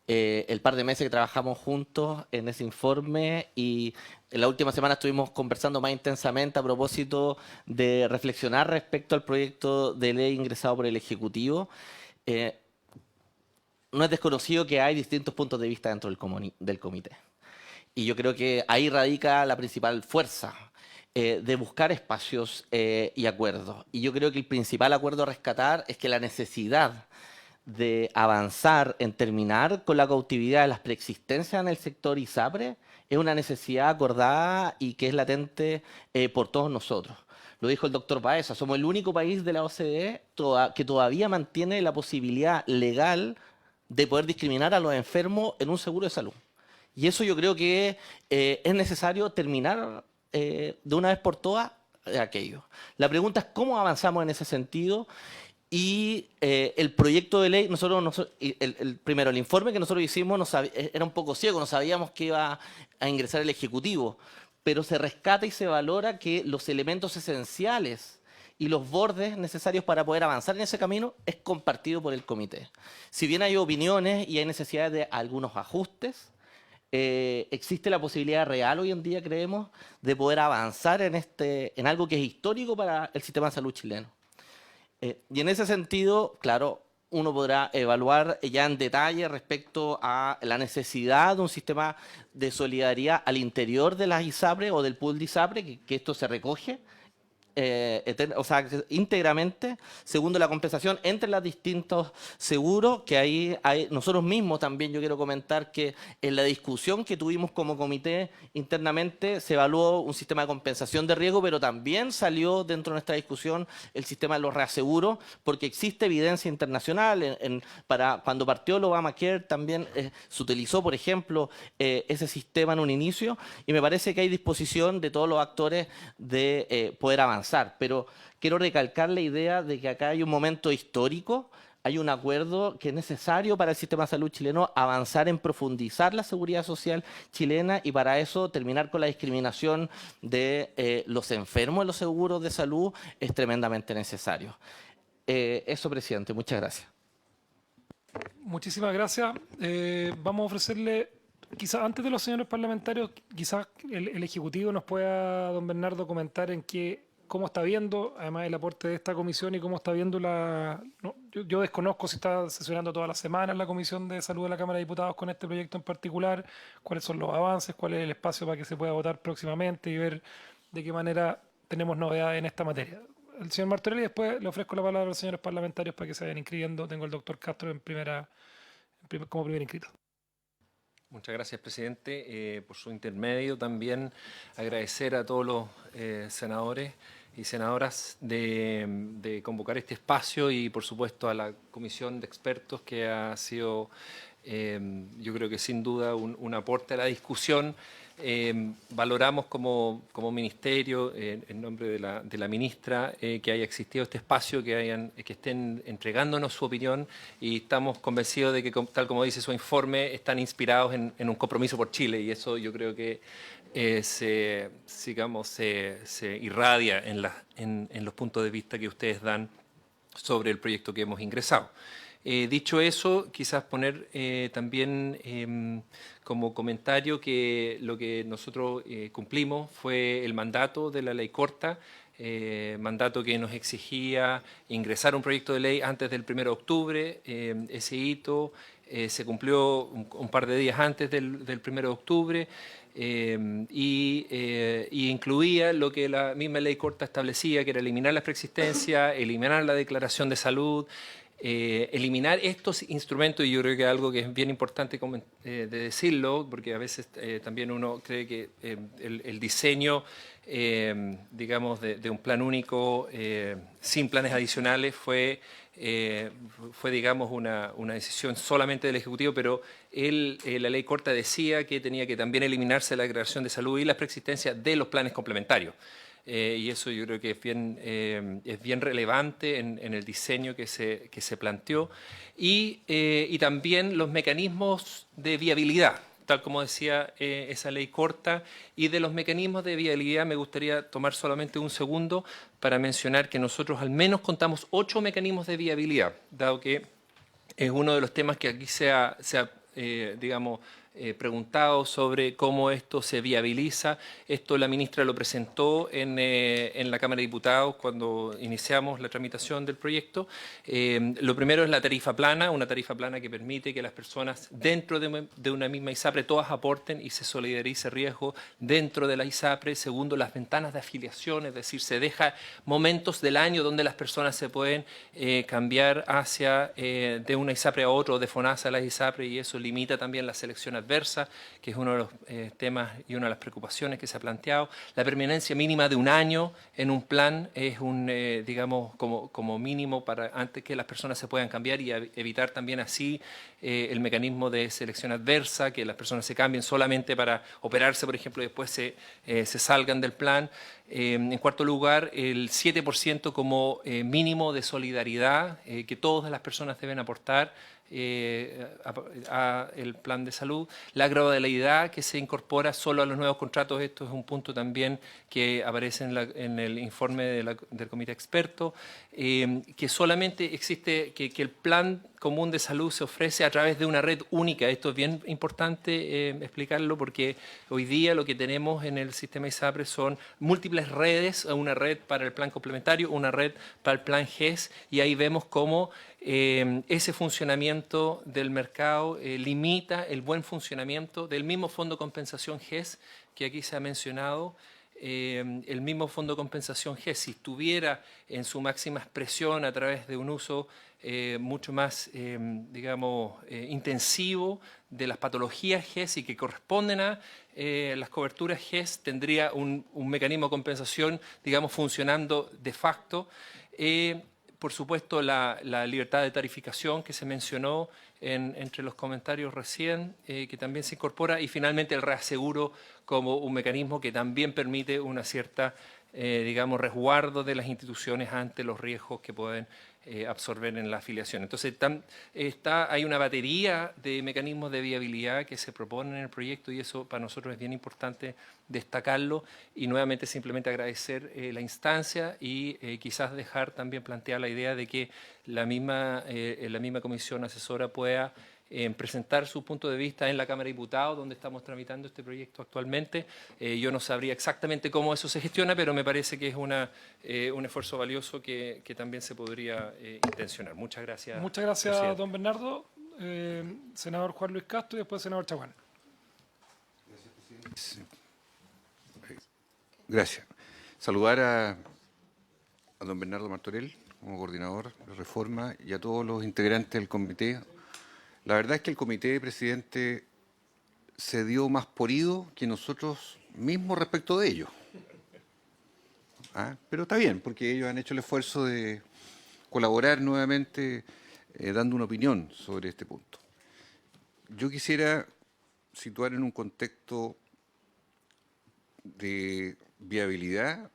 el par de meses que trabajamos juntos en ese informe, y en la última semana estuvimos conversando más intensamente a propósito de reflexionar respecto al proyecto de ley ingresado por el Ejecutivo. No es desconocido que hay distintos puntos de vista dentro del comité. Y yo creo que ahí radica la principal fuerza de buscar espacios y acuerdos. Y yo creo que el principal acuerdo a rescatar es que la necesidad de avanzar en terminar con la cautividad de las preexistencias en el sector ISAPRE es una necesidad acordada y que es latente por todos nosotros. Lo dijo el doctor Baeza, somos el único país de la OCDE que todavía mantiene la posibilidad legal de poder discriminar a los enfermos en un seguro de salud. Y eso yo creo que es necesario terminar de una vez por todas aquello. La pregunta es cómo avanzamos en ese sentido. Y el proyecto de ley, primero, el informe que nosotros hicimos era un poco ciego, no sabíamos que iba a ingresar el Ejecutivo, pero se rescata y se valora que los elementos esenciales y los bordes necesarios para poder avanzar en ese camino es compartido por el comité. Si bien hay opiniones y hay necesidad de algunos ajustes, existe la posibilidad real hoy en día, creemos, de poder avanzar en algo que es histórico para el sistema de salud chileno. Y en ese sentido, claro, uno podrá evaluar ya en detalle respecto a la necesidad de un sistema de solidaridad al interior de las ISAPRE o del pool de ISAPRE, que esto se recoge íntegramente. Segundo, la compensación entre los distintos seguros, que ahí hay nosotros mismos también. Yo quiero comentar que en la discusión que tuvimos como comité internamente se evaluó un sistema de compensación de riesgo, pero también salió dentro de nuestra discusión el sistema de los reaseguros, porque existe evidencia internacional. Para cuando partió el Obamacare también se utilizó, por ejemplo, ese sistema en un inicio, y me parece que hay disposición de todos los actores de poder avanzar. Pero quiero recalcar la idea de que acá hay un momento histórico hay un acuerdo que es necesario para el sistema de salud chileno avanzar en profundizar la seguridad social chilena y para eso terminar con la discriminación de los enfermos en los seguros de salud es tremendamente necesario. Eso, presidente. Muchas gracias. Muchísimas gracias. Vamos a ofrecerle, quizás antes de los señores parlamentarios, quizás el Ejecutivo nos pueda, don Bernardo, comentar cómo está viendo, además el aporte de esta comisión y cómo está viendo yo desconozco si está sesionando todas las semanas la Comisión de Salud de la Cámara de Diputados con este proyecto en particular, cuáles son los avances, cuál es el espacio para que se pueda votar próximamente y ver de qué manera tenemos novedades en esta materia. El señor Martorell y después le ofrezco la palabra a los señores parlamentarios para que se vayan inscribiendo. Tengo al doctor Castro como primer inscrito. Muchas gracias, presidente. Por su intermedio también agradecer a todos los senadores y senadoras de convocar este espacio y, por supuesto, a la comisión de expertos que ha sido, yo creo que sin duda, un aporte a la discusión. Valoramos como ministerio, en nombre de la ministra, que haya existido este espacio, que estén entregándonos su opinión y estamos convencidos de que, tal como dice su informe, están inspirados en un compromiso por Chile y eso yo creo que se irradia en los puntos de vista que ustedes dan sobre el proyecto que hemos ingresado. Dicho eso, quizás poner también como comentario que lo que nosotros cumplimos fue el mandato de la ley corta, mandato que nos exigía ingresar un proyecto de ley antes del 1 de octubre. Ese hito se cumplió un par de días antes del 1 de octubre. Y incluía lo que la misma ley corta establecía, que era eliminar la preexistencia, eliminar la declaración de salud, eliminar estos instrumentos, y yo creo que es algo que es bien importante de decirlo, porque a veces también uno cree que el diseño, digamos, de un plan único sin planes adicionales fue digamos, una decisión solamente del Ejecutivo, pero la ley corta decía que tenía que también eliminarse la declaración de salud y la preexistencia de los planes complementarios. Y eso yo creo que es bien relevante en el diseño que se planteó. Y también los mecanismos de viabilidad, tal como decía esa ley corta. Y de los mecanismos de viabilidad me gustaría tomar solamente un segundo para mencionar que nosotros al menos contamos 8 mecanismos de viabilidad, dado que es uno de los temas que aquí se ha digamos, preguntado sobre cómo esto se viabiliza. Esto la ministra lo presentó en la Cámara de Diputados cuando iniciamos la tramitación del proyecto. Lo primero es la tarifa plana, una tarifa plana que permite que las personas dentro de una misma ISAPRE todas aporten y se solidarice riesgo dentro de la ISAPRE. Segundo, las ventanas de afiliación, es decir, se deja momentos del año donde las personas se pueden cambiar hacia de una ISAPRE a otro, de FONASA a la ISAPRE, y eso limita también la selección adversa, que es uno de los temas y una de las preocupaciones que se ha planteado. La permanencia mínima de un año en un plan es digamos, como mínimo para antes que las personas se puedan cambiar y evitar también así el mecanismo de selección adversa, que las personas se cambien solamente para operarse, por ejemplo, y después se salgan del plan. En cuarto lugar, el 7% como mínimo de solidaridad que todas las personas deben aportar a el plan de salud. La gradualidad que se incorpora solo a los nuevos contratos, esto es un punto también que aparece en el informe del comité experto, que solamente existe, que el plan común de salud se ofrece a través de una red única. Esto es bien importante explicarlo, porque hoy día lo que tenemos en el sistema ISAPRE son múltiples redes, una red para el plan complementario, una red para el plan GES, y ahí vemos cómo ese funcionamiento del mercado limita el buen funcionamiento del mismo Fondo de Compensación GES, que aquí se ha mencionado. El mismo Fondo de Compensación GES, si estuviera en su máxima expresión a través de un uso mucho más, digamos, intensivo de las patologías GES y que corresponden a las coberturas GES, tendría un mecanismo de compensación, digamos, funcionando de facto. Por supuesto, la libertad de tarificación que se mencionó entre los comentarios recién, que también se incorpora, y finalmente el reaseguro como un mecanismo que también permite una cierta digamos, resguardo de las instituciones ante los riesgos que pueden absorber en la afiliación. Entonces, hay una batería de mecanismos de viabilidad que se proponen en el proyecto y eso para nosotros es bien importante destacarlo y nuevamente simplemente agradecer la instancia y quizás dejar también plantear la idea de que la misma comisión asesora pueda presentar su punto de vista en la Cámara de Diputados, donde estamos tramitando este proyecto actualmente. Yo no sabría exactamente cómo eso se gestiona, pero me parece que es un esfuerzo valioso que también se podría intencionar. Muchas gracias. Muchas gracias, presidente. don Bernardo. Senador Juan Luis Castro y después senador Chaguán. Gracias. Saludar a don Bernardo Martorell como coordinador de reforma y a todos los integrantes del comité. La verdad es que el comité, presidente, se dio más por ido que nosotros mismos respecto de ello. Pero está bien, porque ellos han hecho el esfuerzo de colaborar nuevamente dando una opinión sobre este punto. Yo quisiera situar en un contexto de viabilidad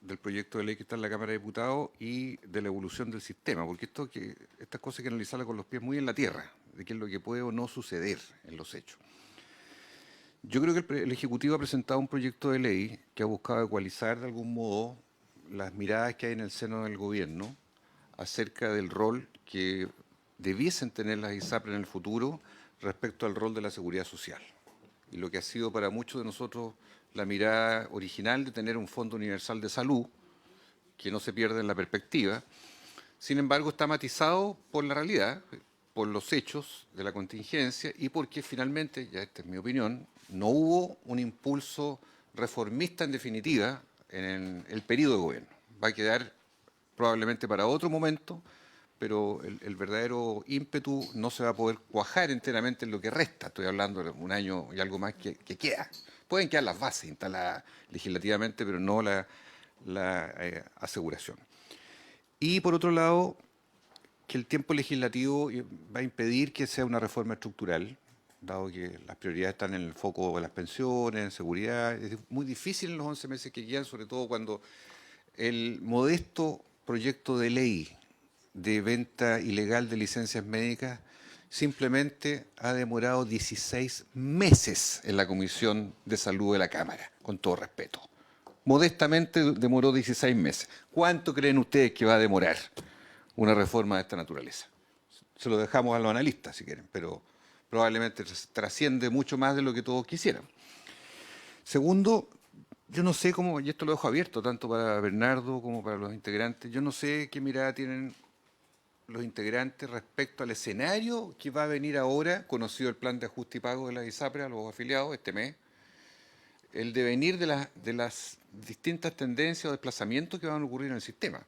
del proyecto de ley que está en la Cámara de Diputados y de la evolución del sistema, porque estas cosas hay que analizarlas con los pies muy en la tierra, de qué es lo que puede o no suceder en los hechos. Yo creo que el Ejecutivo ha presentado un proyecto de ley que ha buscado ecualizar de algún modo las miradas que hay en el seno del gobierno acerca del rol que debiesen tener las ISAPRE en el futuro respecto al rol de la seguridad social. Y lo que ha sido para muchos de nosotros la mirada original de tener un Fondo Universal de Salud, que no se pierde en la perspectiva, sin embargo está matizado por la realidad, por los hechos de la contingencia y porque finalmente, ya esta es mi opinión, no hubo un impulso reformista en definitiva en el periodo de gobierno. Va a quedar probablemente para otro momento, pero el verdadero ímpetu no se va a poder cuajar enteramente en lo que resta. Estoy hablando de un año y algo más que queda. Pueden quedar las bases instaladas legislativamente, pero no la aseguración. Y por otro lado, que el tiempo legislativo va a impedir que sea una reforma estructural, dado que las prioridades están en el foco de las pensiones, en seguridad. Es muy difícil en los 11 meses que quedan, sobre todo cuando el modesto proyecto de ley de venta ilegal de licencias médicas simplemente ha demorado 16 meses en la Comisión de Salud de la Cámara, con todo respeto. Modestamente demoró 16 meses. ¿Cuánto creen ustedes que va a demorar una reforma de esta naturaleza? Se lo dejamos a los analistas, si quieren, pero probablemente trasciende mucho más de lo que todos quisieran. Segundo, yo no sé cómo, y esto lo dejo abierto tanto para Bernardo como para los integrantes, yo no sé qué mirada tienen los integrantes respecto al escenario que va a venir ahora, conocido el plan de ajuste y pago de la ISAPRE a los afiliados este mes, el devenir de las distintas tendencias o desplazamientos que van a ocurrir en el sistema.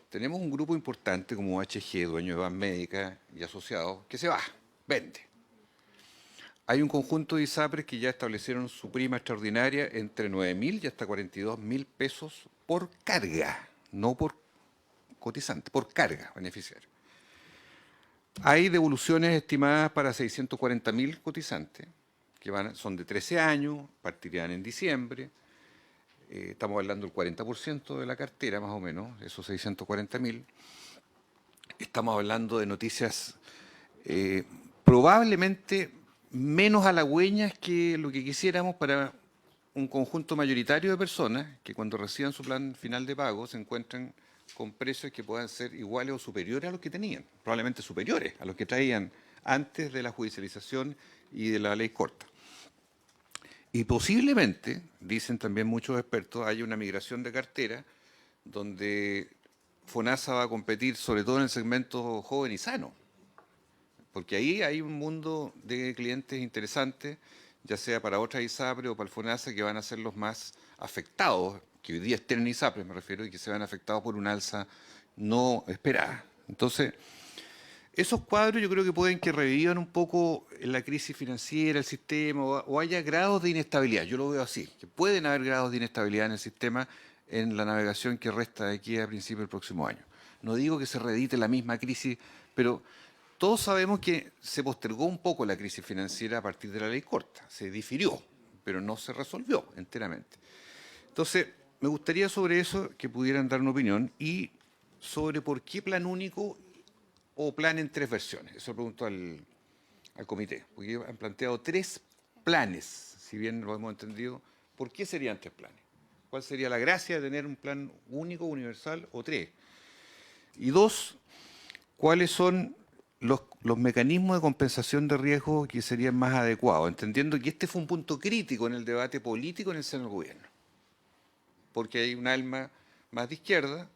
Tenemos un grupo importante como HG, dueño de Van Médica y asociados, que se va, vende. Hay un conjunto de ISAPRES que ya establecieron su prima extraordinaria entre 9.000 y hasta 42.000 pesos por carga, no por cotizante, por carga beneficiaria. Hay devoluciones estimadas para 640.000 cotizantes, que son de 13 años, partirían en diciembre. Estamos hablando del 40% de la cartera, más o menos, esos 640.000. Estamos hablando de noticias probablemente menos halagüeñas que lo que quisiéramos para un conjunto mayoritario de personas que cuando reciban su plan final de pago se encuentran con precios que puedan ser iguales o superiores a los que tenían, probablemente superiores a los que traían antes de la judicialización y de la ley corta. Y posiblemente, dicen también muchos expertos, haya una migración de cartera donde FONASA va a competir sobre todo en el segmento joven y sano, porque ahí hay un mundo de clientes interesantes, ya sea para otras ISAPRE o para el FONASA, que van a ser los más afectados, que hoy día estén en ISAPRE, me refiero, y que se van afectados por un alza no esperada. Entonces, esos cuadros yo creo que pueden que revivan un poco la crisis financiera, el sistema, o haya grados de inestabilidad. Yo lo veo así, que pueden haber grados de inestabilidad en el sistema en la navegación que resta de aquí a principios del próximo año. No digo que se reedite la misma crisis, pero todos sabemos que se postergó un poco la crisis financiera a partir de la ley corta. Se difirió, pero no se resolvió enteramente. Entonces, me gustaría sobre eso que pudieran dar una opinión y sobre por qué plan único o plan en 3 versiones. Eso pregunto al comité, porque han planteado 3 planes, si bien lo hemos entendido. ¿Por qué serían 3 planes? ¿Cuál sería la gracia de tener un plan único, universal o 3? Y 2, ¿cuáles son los mecanismos de compensación de riesgo que serían más adecuados? Entendiendo que este fue un punto crítico en el debate político en el seno del gobierno. Porque hay un alma más de izquierda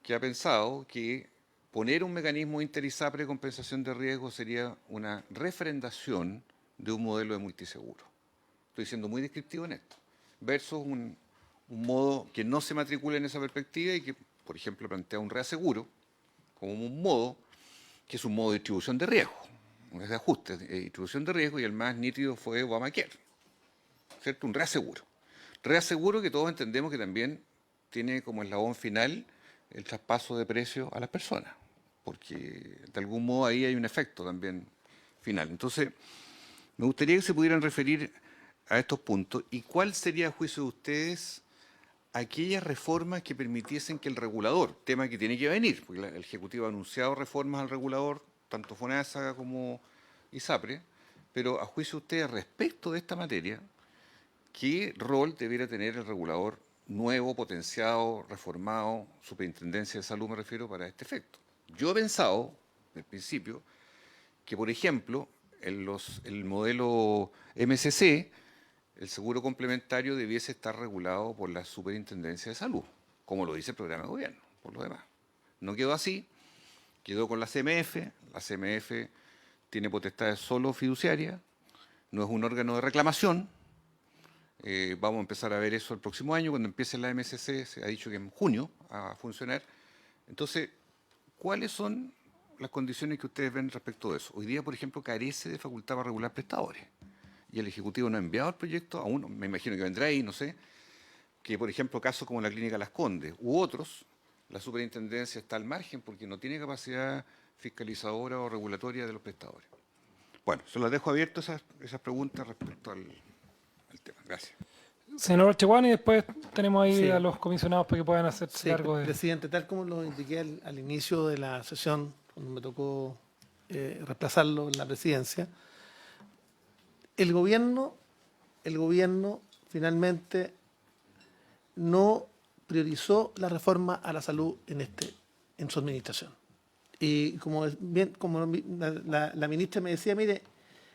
que ha pensado que poner un mecanismo inter-ISAPRE de compensación de riesgo sería una refrendación de un modelo de multiseguro. Estoy siendo muy descriptivo en esto. Versus un modo que no se matricula en esa perspectiva y que, por ejemplo, plantea un reaseguro como un modo que es un modo de distribución de riesgo, un de ajuste de distribución de riesgo, y el más nítido fue Obamacare, ¿cierto? Un reaseguro. Reaseguro que todos entendemos que también tiene como eslabón final el traspaso de precios a las personas, porque de algún modo ahí hay un efecto también final. Entonces, me gustaría que se pudieran referir a estos puntos y cuál sería, a juicio de ustedes, aquellas reformas que permitiesen que el regulador, tema que tiene que venir, porque el Ejecutivo ha anunciado reformas al regulador, tanto FONASA como ISAPRE, pero a juicio de ustedes, respecto de esta materia, ¿qué rol debiera tener el regulador nuevo, potenciado, reformado, Superintendencia de Salud me refiero, para este efecto? Yo he pensado, al principio, que por ejemplo, el modelo MCC, el seguro complementario debiese estar regulado por la Superintendencia de Salud, como lo dice el programa de gobierno, por lo demás. No quedó así, quedó con la CMF. La CMF tiene potestades solo fiduciarias, no es un órgano de reclamación. Vamos a empezar a ver eso el próximo año, cuando empiece la MCC, se ha dicho que en junio a funcionar. Entonces, ¿cuáles son las condiciones que ustedes ven respecto de eso? Hoy día, por ejemplo, carece de facultad para regular prestadores. Y el Ejecutivo no ha enviado el proyecto, aún me imagino que vendrá ahí, no sé, que por ejemplo casos como la Clínica Las Condes u otros, la Superintendencia está al margen porque no tiene capacidad fiscalizadora o regulatoria de los prestadores. Bueno, se las dejo abiertas esas preguntas respecto al tema. Gracias. Senador Chaguán, y después tenemos ahí Sí. a los comisionados para que puedan hacerse Sí, cargo de... presidente, tal como lo indiqué al inicio de la sesión, cuando me tocó reemplazarlo en la presidencia, el gobierno finalmente no priorizó la reforma a la salud en su administración. Y como la ministra me decía, mire,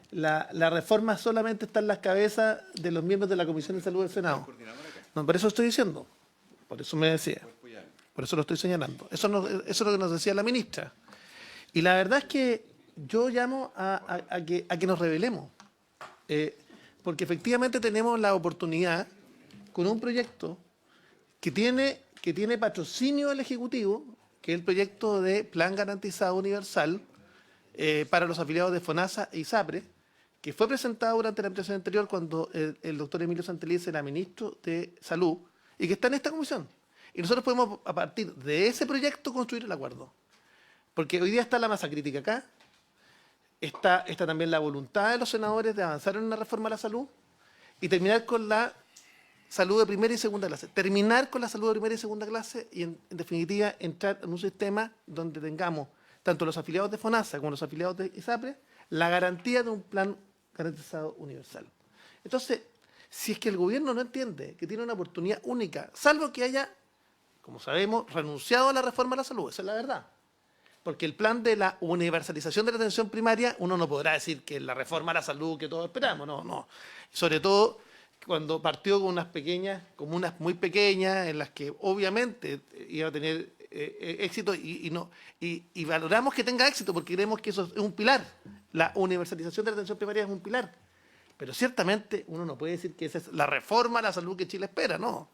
la reforma solamente está en las cabezas de los miembros de la Comisión de Salud del Senado. No, por eso estoy diciendo, por eso me decía, por eso lo estoy señalando. Eso es lo que nos decía la ministra. Y la verdad es que yo llamo a que nos rebelemos. Porque efectivamente tenemos la oportunidad, con un proyecto que tiene patrocinio del Ejecutivo, que es el proyecto de Plan Garantizado Universal para los afiliados de FONASA e ISAPRE, que fue presentado durante la administración anterior cuando el doctor Emilio Santelices era ministro de Salud y que está en esta comisión. Y nosotros podemos, a partir de ese proyecto, construir el acuerdo. Porque hoy día está la masa crítica acá, está también la voluntad de los senadores de avanzar en una reforma a la salud y terminar con la salud de primera y segunda clase. Terminar con la salud de primera y segunda clase y, en definitiva, entrar en un sistema donde tengamos, tanto los afiliados de FONASA como los afiliados de ISAPRE, la garantía de un plan garantizado universal. Entonces, si es que el gobierno no entiende que tiene una oportunidad única, salvo que haya, como sabemos, renunciado a la reforma a la salud, esa es la verdad. Porque el plan de la universalización de la atención primaria, uno no podrá decir que la reforma a la salud que todos esperamos, no. Sobre todo cuando partió con unas pequeñas, comunas muy pequeñas, en las que obviamente iba a tener éxito y valoramos que tenga éxito porque creemos que eso es un pilar. La universalización de la atención primaria es un pilar. Pero ciertamente uno no puede decir que esa es la reforma a la salud que Chile espera, no.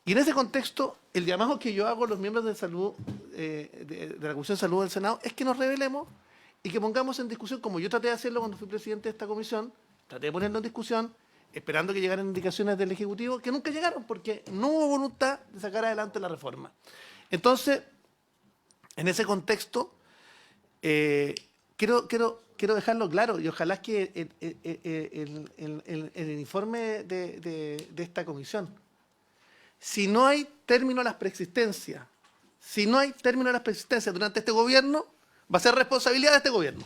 Y en ese contexto, el llamado que yo hago a los miembros de salud, de la Comisión de Salud del Senado, es que nos rebelemos y que pongamos en discusión, como yo traté de hacerlo cuando fui presidente de esta comisión, traté de ponerlo en discusión, esperando que llegaran indicaciones del Ejecutivo, que nunca llegaron, porque no hubo voluntad de sacar adelante la reforma. Entonces, en ese contexto, quiero dejarlo claro, y ojalá que el informe de esta comisión si no hay término a las preexistencias, durante este gobierno, va a ser responsabilidad de este gobierno.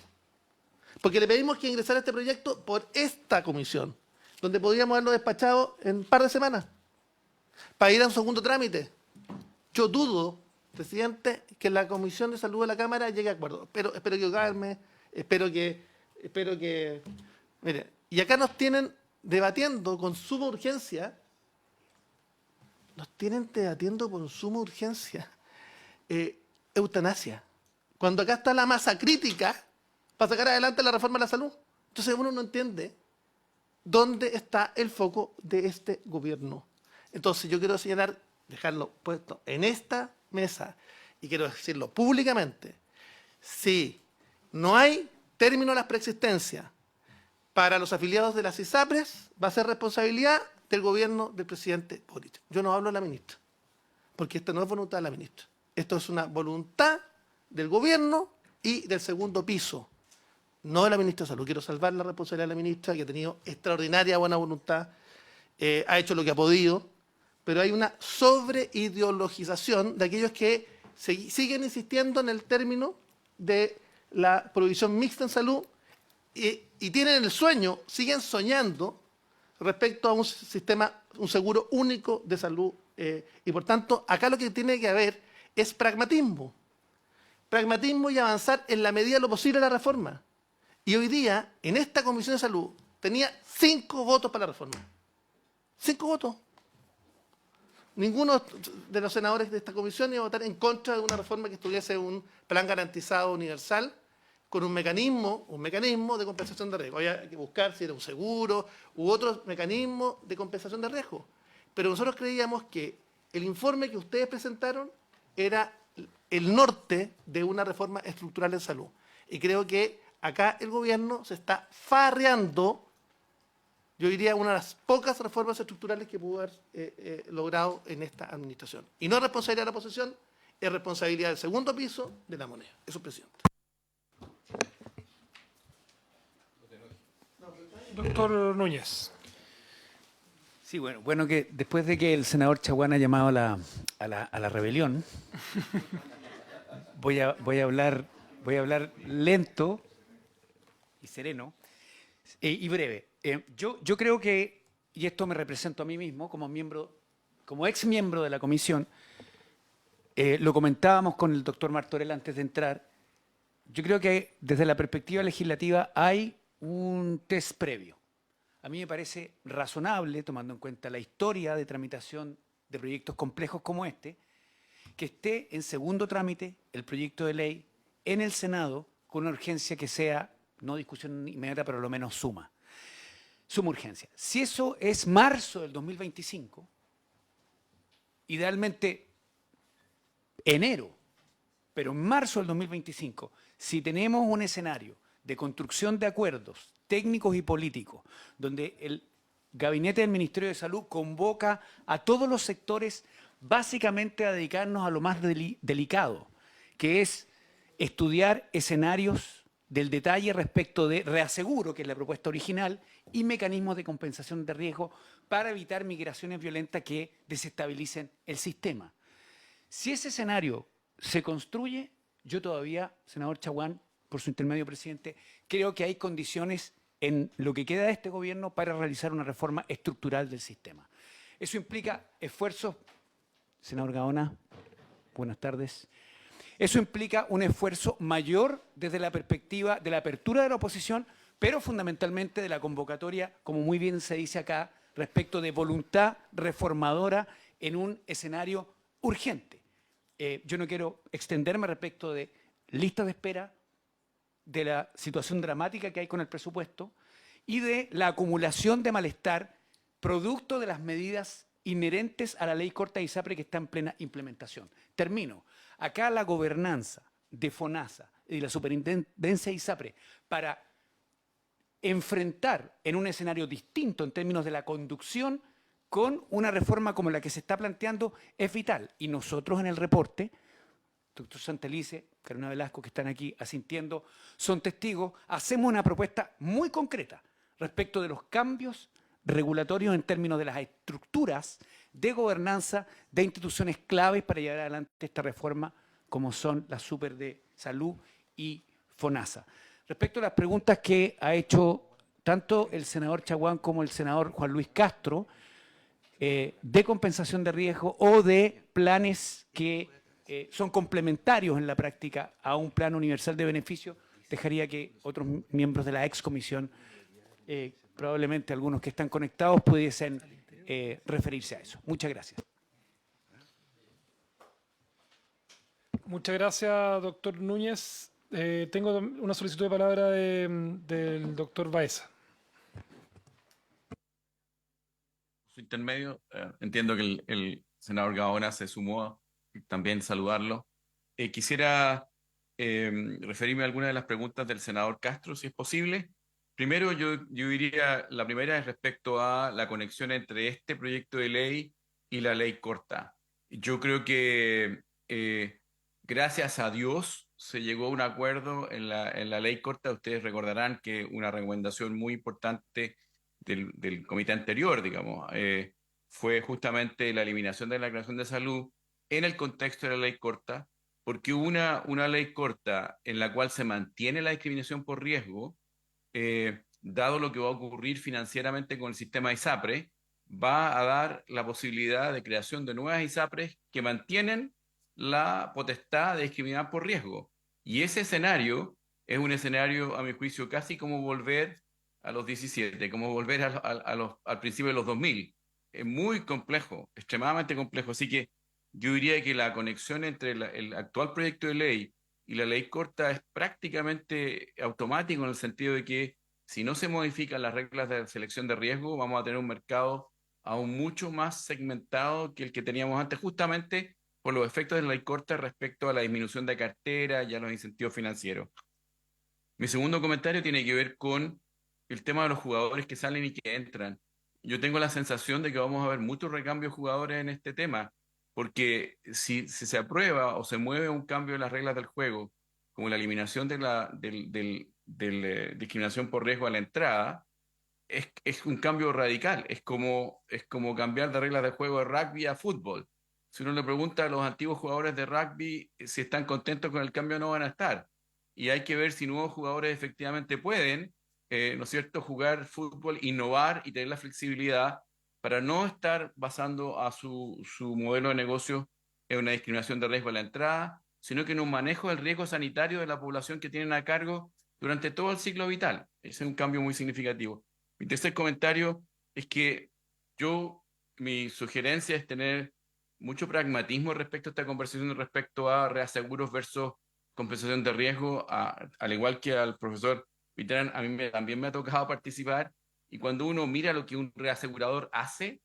Porque le pedimos que ingresara este proyecto por esta comisión, donde podríamos haberlo despachado en un par de semanas, para ir a un segundo trámite. Yo dudo, presidente, que la Comisión de Salud de la Cámara llegue a acuerdo. Espero equivocarme, espero que... Mire, y acá nos tienen debatiendo con suma urgencia, eutanasia. Cuando acá está la masa crítica para sacar adelante la reforma de la salud. Entonces uno no entiende dónde está el foco de este gobierno. Entonces yo quiero señalar, dejarlo puesto en esta mesa, y quiero decirlo públicamente, si no hay término a las preexistencias para los afiliados de las ISAPRES, va a ser responsabilidad del gobierno del presidente Boric. Yo no hablo de la ministra, porque esto no es voluntad de la ministra. Esto es una voluntad del gobierno y del segundo piso, no de la ministra de Salud. Quiero salvar la responsabilidad de la ministra, que ha tenido extraordinaria buena voluntad, ha hecho lo que ha podido, pero hay una sobreideologización de aquellos que siguen insistiendo en el término de la provisión mixta en salud y tienen el sueño, siguen soñando respecto a un sistema, un seguro único de salud. Y por tanto, acá lo que tiene que haber es pragmatismo. Pragmatismo y avanzar en la medida de lo posible la reforma. Y hoy día, en esta Comisión de Salud, tenía 5 votos para la reforma. 5 votos. Ninguno de los senadores de esta comisión iba a votar en contra de una reforma que estuviese un plan garantizado universal con un mecanismo de compensación de riesgo. Había que buscar si era un seguro u otro mecanismo de compensación de riesgo. Pero nosotros creíamos que el informe que ustedes presentaron era el norte de una reforma estructural en salud. Y creo que acá el gobierno se está farreando, yo diría, una de las pocas reformas estructurales que pudo haber logrado en esta administración. Y no es responsabilidad de la oposición, es responsabilidad del segundo piso de la moneda. Eso, presidente. Doctor Núñez. Sí, bueno que después de que el senador Chaguán ha llamado a la rebelión, voy a hablar lento y sereno y breve. Yo creo que, y esto me represento a mí mismo como ex miembro de la comisión, lo comentábamos con el doctor Martorell antes de entrar, yo creo que desde la perspectiva legislativa hay un test previo. A mí me parece razonable, tomando en cuenta la historia de tramitación de proyectos complejos como este, que esté en segundo trámite el proyecto de ley en el Senado con una urgencia que sea, no discusión inmediata, pero lo menos suma urgencia. Si eso es marzo del 2025, idealmente enero, pero en marzo del 2025, si tenemos un escenario de construcción de acuerdos técnicos y políticos, donde el gabinete del Ministerio de Salud convoca a todos los sectores básicamente a dedicarnos a lo más delicado, que es estudiar escenarios del detalle respecto de reaseguro, que es la propuesta original, y mecanismos de compensación de riesgo para evitar migraciones violentas que desestabilicen el sistema. Si ese escenario se construye, yo todavía, senador Chaguán, por su intermedio, presidente, creo que hay condiciones en lo que queda de este gobierno para realizar una reforma estructural del sistema. Eso implica esfuerzos, senador Gaona, buenas tardes. Eso implica un esfuerzo mayor desde la perspectiva de la apertura de la oposición, pero fundamentalmente de la convocatoria, como muy bien se dice acá, respecto de voluntad reformadora en un escenario urgente. Yo no quiero extenderme respecto de listas de espera, de la situación dramática que hay con el presupuesto y de la acumulación de malestar producto de las medidas inherentes a la ley corta de ISAPRE que está en plena implementación. Termino. Acá la gobernanza de FONASA y la superintendencia de ISAPRE para enfrentar en un escenario distinto en términos de la conducción con una reforma como la que se está planteando es vital. Y nosotros en el reporte, doctor Santelice, Carolina Velasco, que están aquí asintiendo, son testigos, hacemos una propuesta muy concreta respecto de los cambios regulatorios en términos de las estructuras de gobernanza de instituciones claves para llevar adelante esta reforma, como son la Super de Salud y FONASA. Respecto a las preguntas que ha hecho tanto el senador Chaguán como el senador Juan Luis Castro, de compensación de riesgo o de planes que son complementarios en la práctica a un plan universal de beneficio, dejaría que otros miembros de la excomisión, probablemente algunos que están conectados, pudiesen referirse a eso. Muchas gracias. Muchas gracias, doctor Núñez. Tengo una solicitud de palabra del doctor Baeza. Su intermedio, entiendo que el senador Gaona se sumó, también saludarlo. Quisiera referirme a algunas de las preguntas del senador Castro, si es posible. Primero, yo diría, la primera es respecto a la conexión entre este proyecto de ley y la ley corta. Yo creo que gracias a Dios se llegó a un acuerdo en la ley corta. Ustedes recordarán que una recomendación muy importante del comité anterior, digamos, fue justamente la eliminación de la declaración de salud en el contexto de la ley corta, porque una ley corta en la cual se mantiene la discriminación por riesgo, dado lo que va a ocurrir financieramente con el sistema ISAPRE, va a dar la posibilidad de creación de nuevas ISAPRES que mantienen la potestad de discriminar por riesgo. Y ese escenario es un escenario, a mi juicio, casi como volver a los 17, como volver al principio de los 2000. Es muy complejo, extremadamente complejo. Así que yo diría que la conexión entre el actual proyecto de ley y la ley corta es prácticamente automático, en el sentido de que si no se modifican las reglas de selección de riesgo, vamos a tener un mercado aún mucho más segmentado que el que teníamos antes, justamente por los efectos de la ley corta respecto a la disminución de cartera y a los incentivos financieros. Mi segundo comentario tiene que ver con el tema de los jugadores que salen y que entran. Yo tengo la sensación de que vamos a ver muchos recambios de jugadores en este tema, porque si se aprueba o se mueve un cambio en las reglas del juego, como la eliminación de la discriminación por riesgo a la entrada, es un cambio radical. Es como cambiar de reglas de juego de rugby a fútbol. Si uno le pregunta a los antiguos jugadores de rugby si están contentos con el cambio, no van a estar. Y hay que ver si nuevos jugadores efectivamente pueden, ¿no es cierto?, jugar fútbol, innovar y tener la flexibilidad para no estar basando a su modelo de negocio en una discriminación de riesgo a la entrada, sino que en un manejo del riesgo sanitario de la población que tienen a cargo durante todo el ciclo vital. Ese es un cambio muy significativo. Mi tercer comentario es que mi sugerencia es tener mucho pragmatismo respecto a esta conversación, respecto a reaseguros versus compensación de riesgo, al igual que al profesor Vitrán. A mí también me ha tocado participar, y cuando uno mira lo que un reasegurador hace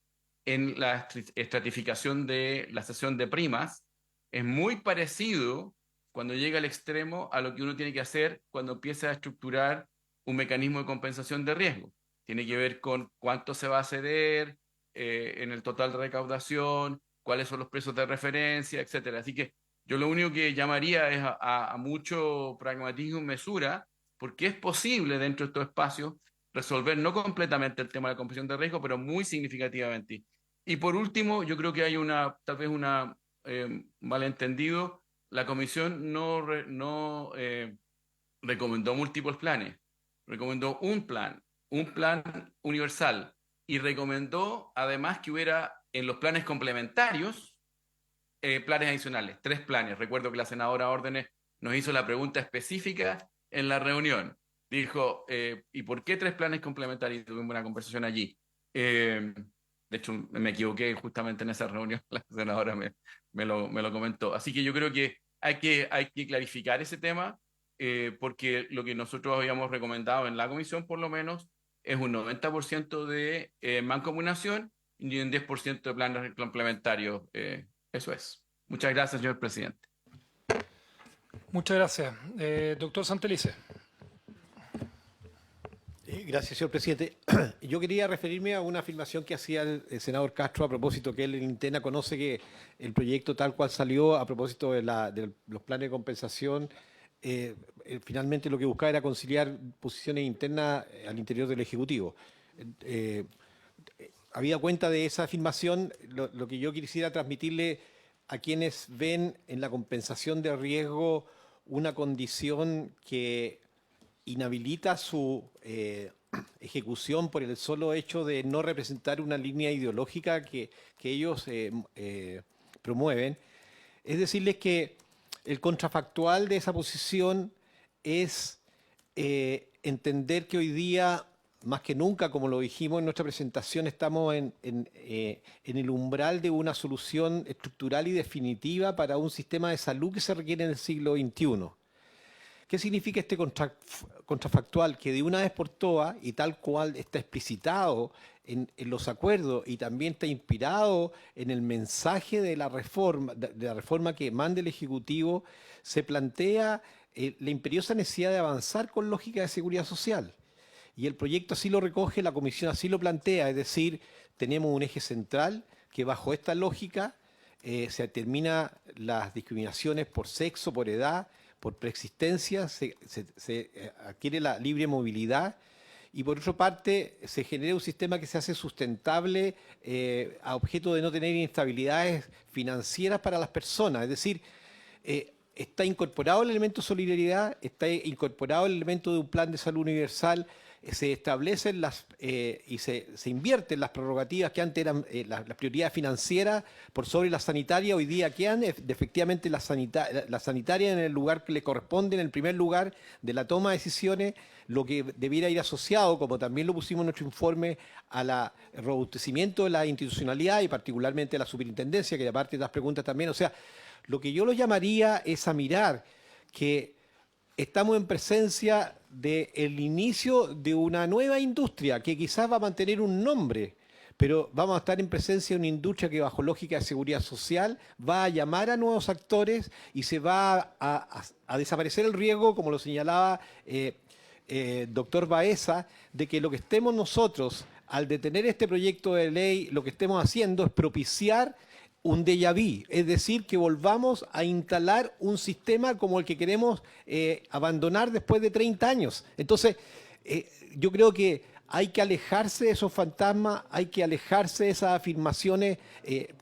en la estratificación de la cesión de primas, es muy parecido cuando llega al extremo a lo que uno tiene que hacer cuando empieza a estructurar un mecanismo de compensación de riesgo. Tiene que ver con cuánto se va a ceder en el total de recaudación, cuáles son los precios de referencia, etcétera. Así que yo lo único que llamaría es a mucho pragmatismo y mesura, porque es posible dentro de estos espacios resolver no completamente el tema de la compensación de riesgo, pero muy significativamente. Y por último, yo creo que hay tal vez un malentendido. La comisión no recomendó múltiples planes, recomendó un plan universal, y recomendó además que hubiera en los planes complementarios planes adicionales, 3 planes. Recuerdo que la senadora Órdenes nos hizo la pregunta específica en la reunión. Dijo, ¿y por qué 3 planes complementarios? Tuvimos una conversación allí. De hecho, me equivoqué justamente en esa reunión, la senadora me lo comentó. Así que yo creo que hay que clarificar ese tema, porque lo que nosotros habíamos recomendado en la comisión, por lo menos, es un 90% de mancomunación y un 10% de planes complementarios. Eso es. Muchas gracias, señor presidente. Muchas gracias. Doctor Santelice. Gracias, señor presidente. Yo quería referirme a una afirmación que hacía el senador Castro a propósito que él en interna conoce que el proyecto tal cual salió a propósito de los planes de compensación, finalmente lo que buscaba era conciliar posiciones internas al interior del Ejecutivo. habida cuenta de esa afirmación, lo que yo quisiera transmitirle a quienes ven en la compensación de riesgo una condición que inhabilita su ejecución por el solo hecho de no representar una línea ideológica que ellos promueven, es decirles que el contrafactual de esa posición es entender que hoy día, más que nunca, como lo dijimos en nuestra presentación, estamos en el umbral de una solución estructural y definitiva para un sistema de salud que se requiere en el siglo XXI. ¿Qué significa este contrafactual? Que de una vez por todas, y tal cual está explicitado en los acuerdos y también está inspirado en el mensaje de la reforma que manda el Ejecutivo, se plantea la imperiosa necesidad de avanzar con lógica de seguridad social. Y el proyecto así lo recoge, la Comisión así lo plantea, es decir, tenemos un eje central que bajo esta lógica se determina las discriminaciones por sexo, por edad, por preexistencia, se adquiere la libre movilidad y por otra parte se genera un sistema que se hace sustentable a objeto de no tener inestabilidades financieras para las personas. Es decir, está incorporado el elemento de solidaridad, está incorporado el elemento de un plan de salud universal, se establecen y se invierten las prerrogativas que antes eran las prioridades financieras por sobre la sanitaria, hoy día quedan efectivamente la sanitaria en el lugar que le corresponde, en el primer lugar de la toma de decisiones, lo que debiera ir asociado, como también lo pusimos en nuestro informe, al robustecimiento de la institucionalidad y particularmente de la superintendencia, que aparte de las preguntas también, o sea, lo que yo lo llamaría es a mirar que estamos en presencia del inicio de una nueva industria que quizás va a mantener un nombre, pero vamos a estar en presencia de una industria que bajo lógica de seguridad social va a llamar a nuevos actores y se va a desaparecer el riesgo, como lo señalaba doctor Baeza, de que lo que estemos nosotros, al detener este proyecto de ley, lo que estemos haciendo es propiciar un déjà vu, es decir, que volvamos a instalar un sistema como el que queremos abandonar después de 30 años. Entonces, yo creo que hay que alejarse de esos fantasmas, hay que alejarse de esas afirmaciones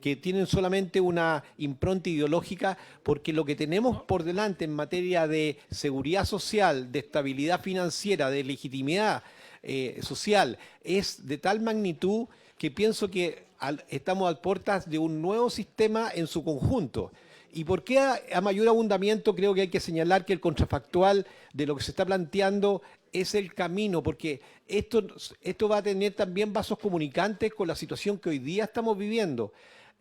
que tienen solamente una impronta ideológica, porque lo que tenemos por delante en materia de seguridad social, de estabilidad financiera, de legitimidad social, es de tal magnitud que pienso que estamos a puertas de un nuevo sistema en su conjunto. ¿Y por qué a mayor abundamiento creo que hay que señalar que el contrafactual de lo que se está planteando es el camino? Porque esto va a tener también vasos comunicantes con la situación que hoy día estamos viviendo.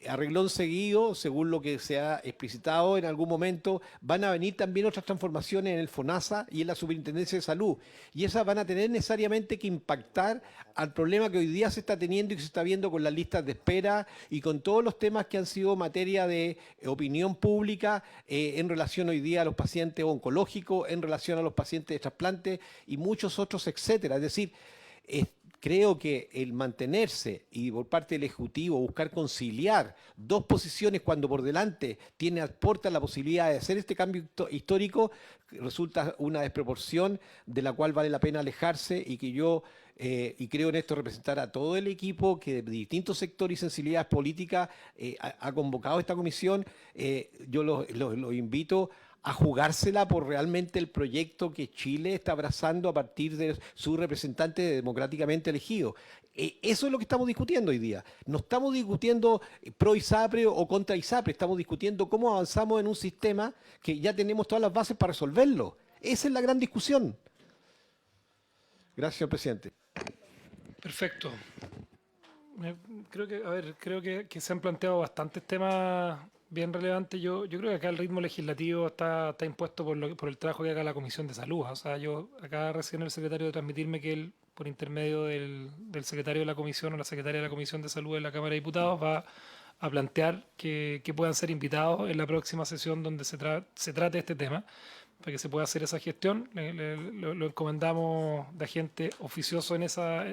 A renglón seguido, según lo que se ha explicitado en algún momento, van a venir también otras transformaciones en el FONASA y en la Superintendencia de Salud. Y esas van a tener necesariamente que impactar al problema que hoy día se está teniendo y que se está viendo con las listas de espera y con todos los temas que han sido materia de opinión pública en relación hoy día a los pacientes oncológicos, en relación a los pacientes de trasplante y muchos otros, etcétera. Es decir, creo que el mantenerse y por parte del Ejecutivo buscar conciliar dos posiciones cuando por delante aporta la posibilidad de hacer este cambio histórico resulta una desproporción de la cual vale la pena alejarse y que yo, y creo en esto representar a todo el equipo que de distintos sectores y sensibilidades políticas ha convocado esta comisión, yo los invito a jugársela por realmente el proyecto que Chile está abrazando a partir de su representante democráticamente elegido. Eso es lo que estamos discutiendo hoy día. No estamos discutiendo pro ISAPRE o contra ISAPRE, estamos discutiendo cómo avanzamos en un sistema que ya tenemos todas las bases para resolverlo. Esa es la gran discusión. Gracias, señor presidente. Perfecto. Creo que se han planteado bastantes temas bien relevante. Yo creo que acá el ritmo legislativo está impuesto por el trabajo que haga la Comisión de Salud. O sea, yo acá recién el secretario de transmitirme que él, por intermedio del secretario de la Comisión o la secretaria de la Comisión de Salud de la Cámara de Diputados, va a plantear que puedan ser invitados en la próxima sesión donde se trate este tema, para que se pueda hacer esa gestión. Lo encomendamos de agente oficioso en esa...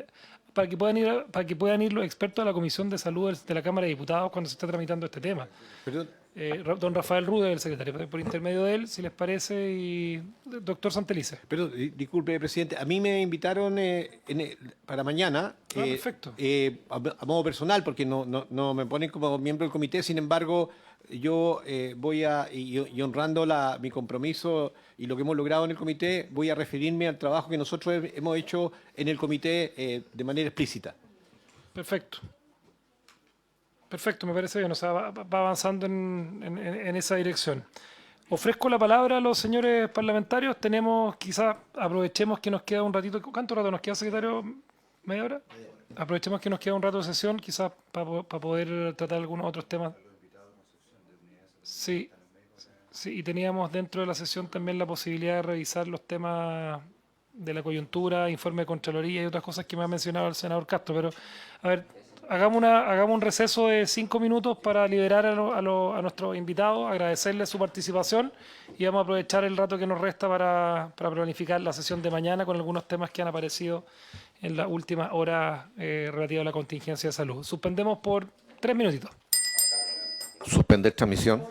para que puedan ir los expertos de la Comisión de Salud de la Cámara de Diputados cuando se esté tramitando este tema. Perdón, don Rafael Rude, el secretario, por intermedio de él, si les parece, y doctor Santelice. Pero disculpe, presidente, a mí me invitaron para mañana Perfecto. a modo personal, porque no me ponen como miembro del comité. Sin embargo, yo voy y honrando mi compromiso y lo que hemos logrado en el comité, voy a referirme al trabajo que nosotros hemos hecho en el comité de manera explícita. Perfecto. Perfecto, me parece bien. O sea, va avanzando en esa dirección. Ofrezco la palabra a los señores parlamentarios. Quizás aprovechemos que nos queda un ratito. ¿Cuánto rato nos queda, secretario? ¿Media hora? Aprovechemos que nos queda un rato de sesión, quizás para poder tratar algunos otros temas. Sí, sí, y teníamos dentro de la sesión también la posibilidad de revisar los temas de la coyuntura, informe de Contraloría y otras cosas que me ha mencionado el senador Castro. Pero, a ver, hagamos un receso de 5 minutos para liberar a nuestros invitados, agradecerles su participación y vamos a aprovechar el rato que nos resta para planificar la sesión de mañana con algunos temas que han aparecido en las últimas horas relativas a la contingencia de salud. Suspendemos por 3 minutitos. Suspender transmisión.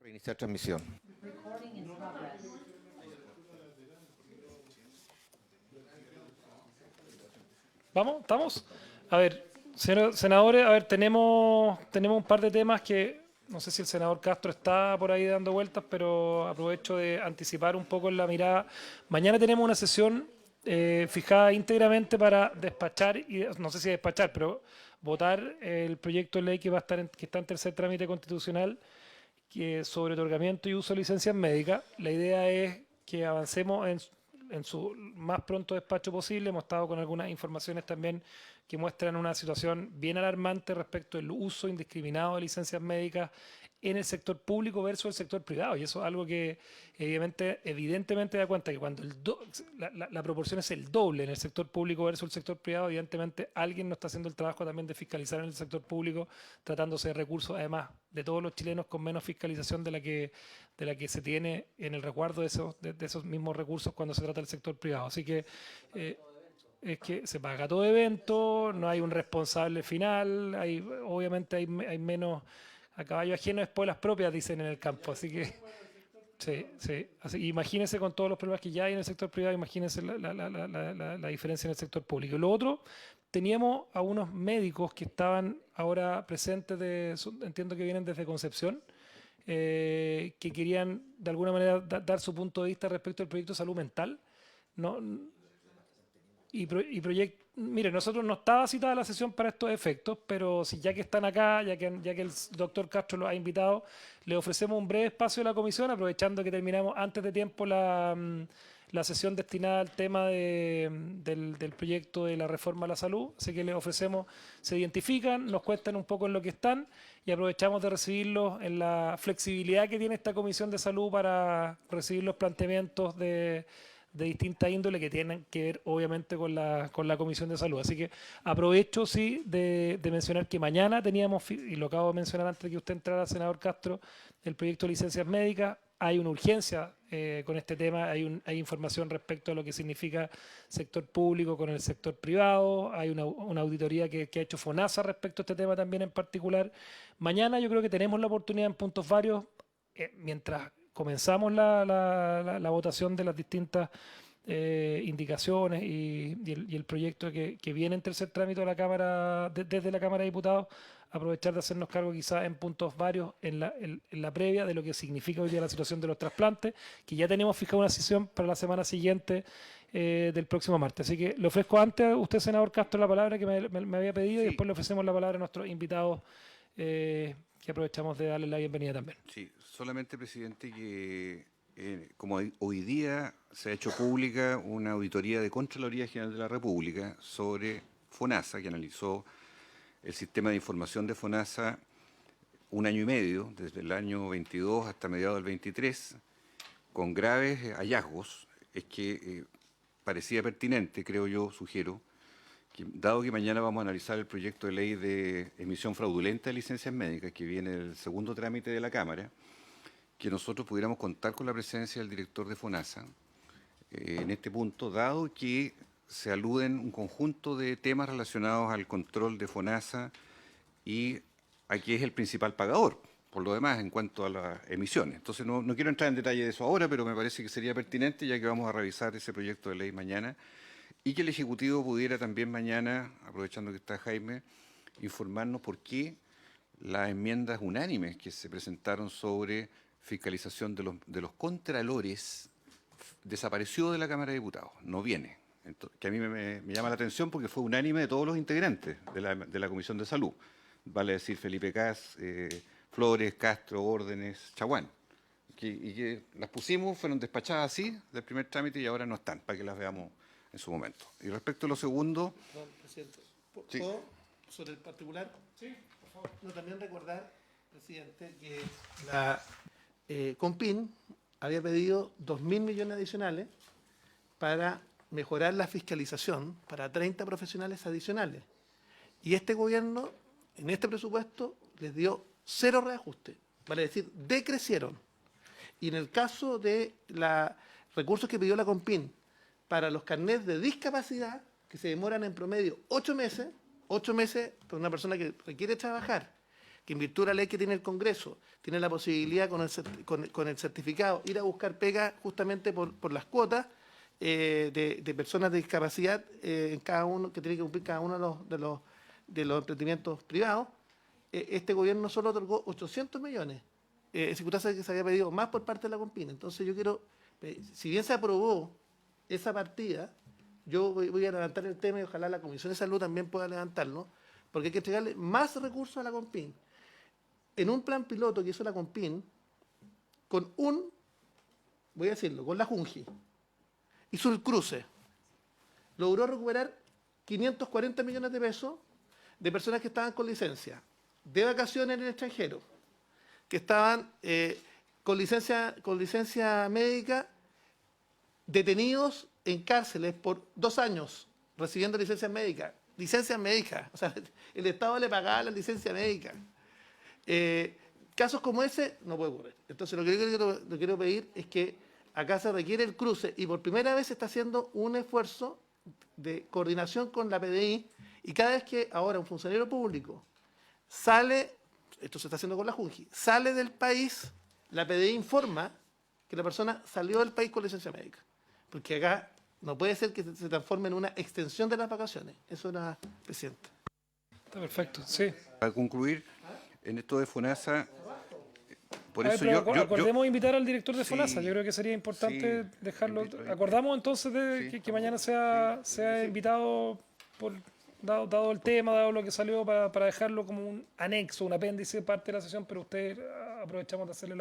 Reiniciar transmisión. ¿Vamos? ¿Estamos? A ver, senadores, a ver, tenemos un par de temas que no sé si el senador Castro está por ahí dando vueltas, pero aprovecho de anticipar un poco en la mirada. Mañana tenemos una sesión fijada íntegramente para despachar, y no sé si despachar, pero votar el proyecto de ley que está en tercer trámite constitucional sobre otorgamiento y uso de licencias médicas. La idea es que avancemos en su más pronto despacho posible. Hemos estado con algunas informaciones también que muestran una situación bien alarmante respecto al uso indiscriminado de licencias médicas en el sector público versus el sector privado. Y eso es algo que evidentemente da cuenta que cuando la proporción es el doble en el sector público versus el sector privado, evidentemente alguien no está haciendo el trabajo también de fiscalizar en el sector público, tratándose de recursos, además, de todos los chilenos con menos fiscalización de la que se tiene en el resguardo de esos mismos recursos cuando se trata del sector privado. Así que es que se paga todo evento, no hay un responsable final, obviamente hay menos a caballo ajeno espuelas propias, dicen en el campo. Así que sí. Así, imagínense con todos los problemas que ya hay en el sector privado, imagínense la diferencia en el sector público. Y lo otro, teníamos a unos médicos que estaban ahora presentes, entiendo que vienen desde Concepción, que querían de alguna manera dar su punto de vista respecto al proyecto de salud mental. Mire, nosotros no estaba citada la sesión para estos efectos, pero si ya que están acá, ya que el doctor Castro los ha invitado, le ofrecemos un breve espacio de la comisión, aprovechando que terminamos antes de tiempo la sesión destinada al tema del proyecto de la reforma a la salud. Así que les ofrecemos, se identifican, nos cuentan un poco en lo que están y aprovechamos de recibirlos en la flexibilidad que tiene esta comisión de salud para recibir los planteamientos de distinta índole que tienen que ver obviamente con la Comisión de Salud. Así que aprovecho de mencionar que mañana teníamos, y lo acabo de mencionar antes de que usted entrara, senador Castro, el proyecto de licencias médicas. Hay una urgencia con este tema, hay información respecto a lo que significa sector público con el sector privado, hay una auditoría que ha hecho FONASA respecto a este tema también en particular. Mañana yo creo que tenemos la oportunidad en puntos varios, mientras comenzamos la votación de las distintas indicaciones y el proyecto que viene en tercer trámite de la Cámara, desde la Cámara de Diputados, aprovechar de hacernos cargo quizás en puntos varios en la previa de lo que significa hoy día la situación de los trasplantes, que ya tenemos fijada una sesión para la semana siguiente del próximo martes. Así que le ofrezco antes a usted, senador Castro, la palabra que me había pedido, Sí. y después le ofrecemos la palabra a nuestros invitados, que aprovechamos de darle la bienvenida también. Sí, solamente, presidente, que como hoy día se ha hecho pública una auditoría de Contraloría General de la República sobre FONASA, que analizó el sistema de información de FONASA un año y medio, desde el año 22 hasta mediados del 23, con graves hallazgos. Es que parecía pertinente, creo yo, sugiero, que, dado que mañana vamos a analizar el proyecto de ley de emisión fraudulenta de licencias médicas, que viene del segundo trámite de la Cámara, que nosotros pudiéramos contar con la presencia del director de FONASA en este punto, dado que se aluden un conjunto de temas relacionados al control de FONASA y a que es el principal pagador, por lo demás, en cuanto a las emisiones. Entonces, no quiero entrar en detalle de eso ahora, pero me parece que sería pertinente, ya que vamos a revisar ese proyecto de ley mañana, y que el Ejecutivo pudiera también mañana, aprovechando que está Jaime, informarnos por qué las enmiendas unánimes que se presentaron sobre fiscalización de los contralores desapareció de la Cámara de Diputados, no viene. Entonces, que a mí me llama la atención porque fue unánime de todos los integrantes de la Comisión de Salud, vale decir Felipe Cas, Flores, Castro, Órdenes, Chaguán, y que las pusimos, fueron despachadas así del primer trámite y ahora no están, para que las veamos en su momento. Y respecto a lo segundo... Perdón, presidente. Sí. ¿Puedo, sobre el particular? Sí, por favor. No, también recordar, presidente, que la COMPIN había pedido 2.000 millones adicionales para mejorar la fiscalización para 30 profesionales adicionales. Y este gobierno, en este presupuesto, les dio 0 reajuste, vale decir, decrecieron. Y en el caso de los recursos que pidió la COMPIN para los carnets de discapacidad, que se demoran en promedio 8 meses para una persona que requiere trabajar, que en virtud de la ley que tiene el Congreso, tiene la posibilidad con el certificado ir a buscar pega justamente por las cuotas de personas de discapacidad en cada uno, que tiene que cumplir cada uno de los emprendimientos privados. Este gobierno solo otorgó 800 millones, circunstancia que se había pedido más por parte de la CONPIN. Entonces yo quiero, si bien se aprobó esa partida, yo voy a levantar el tema y ojalá la Comisión de Salud también pueda levantarlo, porque hay que entregarle más recursos a la CONPIN. En un plan piloto que hizo la CONPIN, voy a decirlo, con la Junji, hizo el cruce, logró recuperar 540 millones de pesos de personas que estaban con licencia, de vacaciones en el extranjero, que estaban con licencia médica, detenidos en cárceles por 2 años, recibiendo licencias médicas. O sea, el Estado le pagaba la licencia médica. Casos como ese no puede ocurrir. Entonces, lo que quiero pedir es que acá se requiere el cruce y por primera vez se está haciendo un esfuerzo de coordinación con la PDI y cada vez que ahora un funcionario público sale, esto se está haciendo con la Junji, sale del país, la PDI informa que la persona salió del país con licencia médica. Porque acá no puede ser que se transforme en una extensión de las vacaciones. Eso era, presidente. Está perfecto, sí. Para concluir, en esto de FONASA, por A ver, eso pero acordemos invitar al director de Sí, FONASA. Yo creo que sería importante sí, dejarlo. invito. Acordamos entonces de Sí, que mañana sea invitado, dado el tema, dado lo que salió, para dejarlo como un anexo, un apéndice parte de la sesión, pero usted aprovechamos de hacerle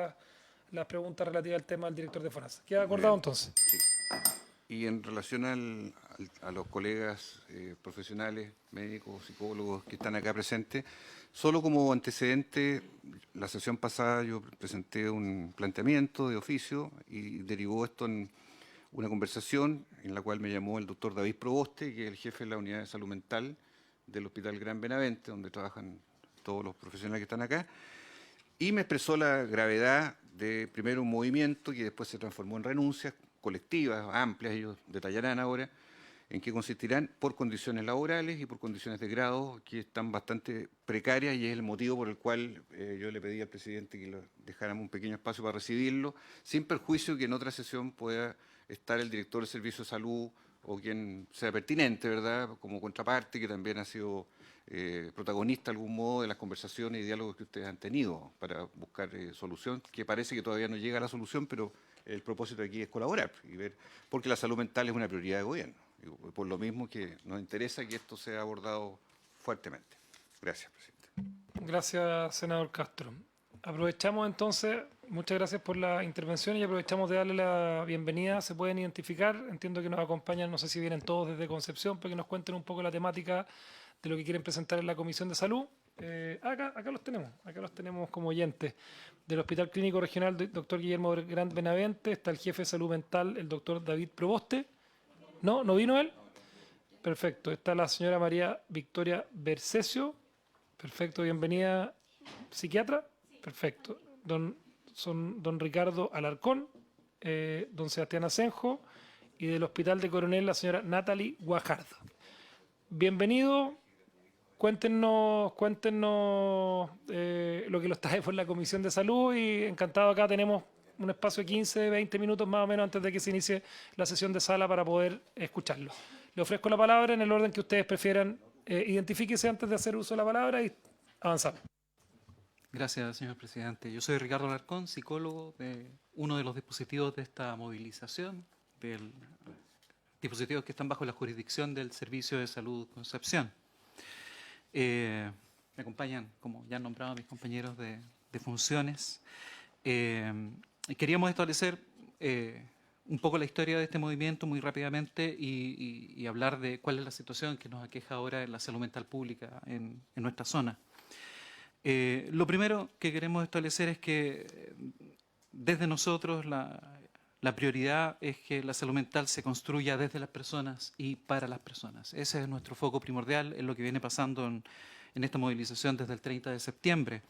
las preguntas relativas al tema al director de FONASA. ¿Queda acordado entonces? Sí. Y en relación a los colegas profesionales, médicos, psicólogos que están acá presentes, solo como antecedente, la sesión pasada yo presenté un planteamiento de oficio y derivó esto en una conversación en la cual me llamó el doctor David Proboste, que es el jefe de la unidad de salud mental del Hospital Gran Benavente, donde trabajan todos los profesionales que están acá, y me expresó la gravedad de primero un movimiento que después se transformó en renuncias colectivas, amplias, ellos detallarán ahora, en qué consistirán por condiciones laborales y por condiciones de grado que están bastante precarias y es el motivo por el cual yo le pedí al presidente que dejáramos un pequeño espacio para recibirlo, sin perjuicio que en otra sesión pueda estar el director del Servicio de Salud o quien sea pertinente, ¿verdad?, como contraparte, que también ha sido protagonista de algún modo de las conversaciones y diálogos que ustedes han tenido para buscar solución, que parece que todavía no llega a la solución, pero el propósito aquí es colaborar y ver, porque la salud mental es una prioridad de gobierno, y por lo mismo que nos interesa que esto sea abordado fuertemente. Gracias, presidente. Gracias, senador Castro. Aprovechamos entonces, muchas gracias por la intervención y aprovechamos de darle la bienvenida. Se pueden identificar, entiendo que nos acompañan, no sé si vienen todos desde Concepción, para que nos cuenten un poco la temática de lo que quieren presentar en la Comisión de Salud. Acá los tenemos como oyentes. Del Hospital Clínico Regional, doctor Guillermo Gran Benavente, está el jefe de salud mental, el doctor David Proboste. ¿No? ¿No vino él? Perfecto. Está la señora María Victoria Bercesio. Perfecto, bienvenida. ¿Psiquiatra? Perfecto. Don Ricardo Alarcón, don Sebastián Asenjo, y del Hospital de Coronel, la señora Natalie Guajardo. Bienvenido. Cuéntenos lo que los trae por la Comisión de Salud y encantado, acá tenemos un espacio de 15, 20 minutos más o menos antes de que se inicie la sesión de sala para poder escucharlo. Le ofrezco la palabra en el orden que ustedes prefieran. Identifíquese antes de hacer uso de la palabra y avanzamos. Gracias, señor presidente. Yo soy Ricardo Alarcón, psicólogo de uno de los dispositivos de esta movilización, dispositivos que están bajo la jurisdicción del Servicio de Salud Concepción. Me acompañan, como ya han nombrado, mis compañeros de funciones. Queríamos establecer un poco la historia de este movimiento muy rápidamente y hablar de cuál es la situación que nos aqueja ahora en la salud mental pública en nuestra zona. Lo primero que queremos establecer es que desde nosotros la prioridad es que la salud mental se construya desde las personas y para las personas. Ese es nuestro foco primordial, es lo que viene pasando en esta movilización desde el 30 de septiembre.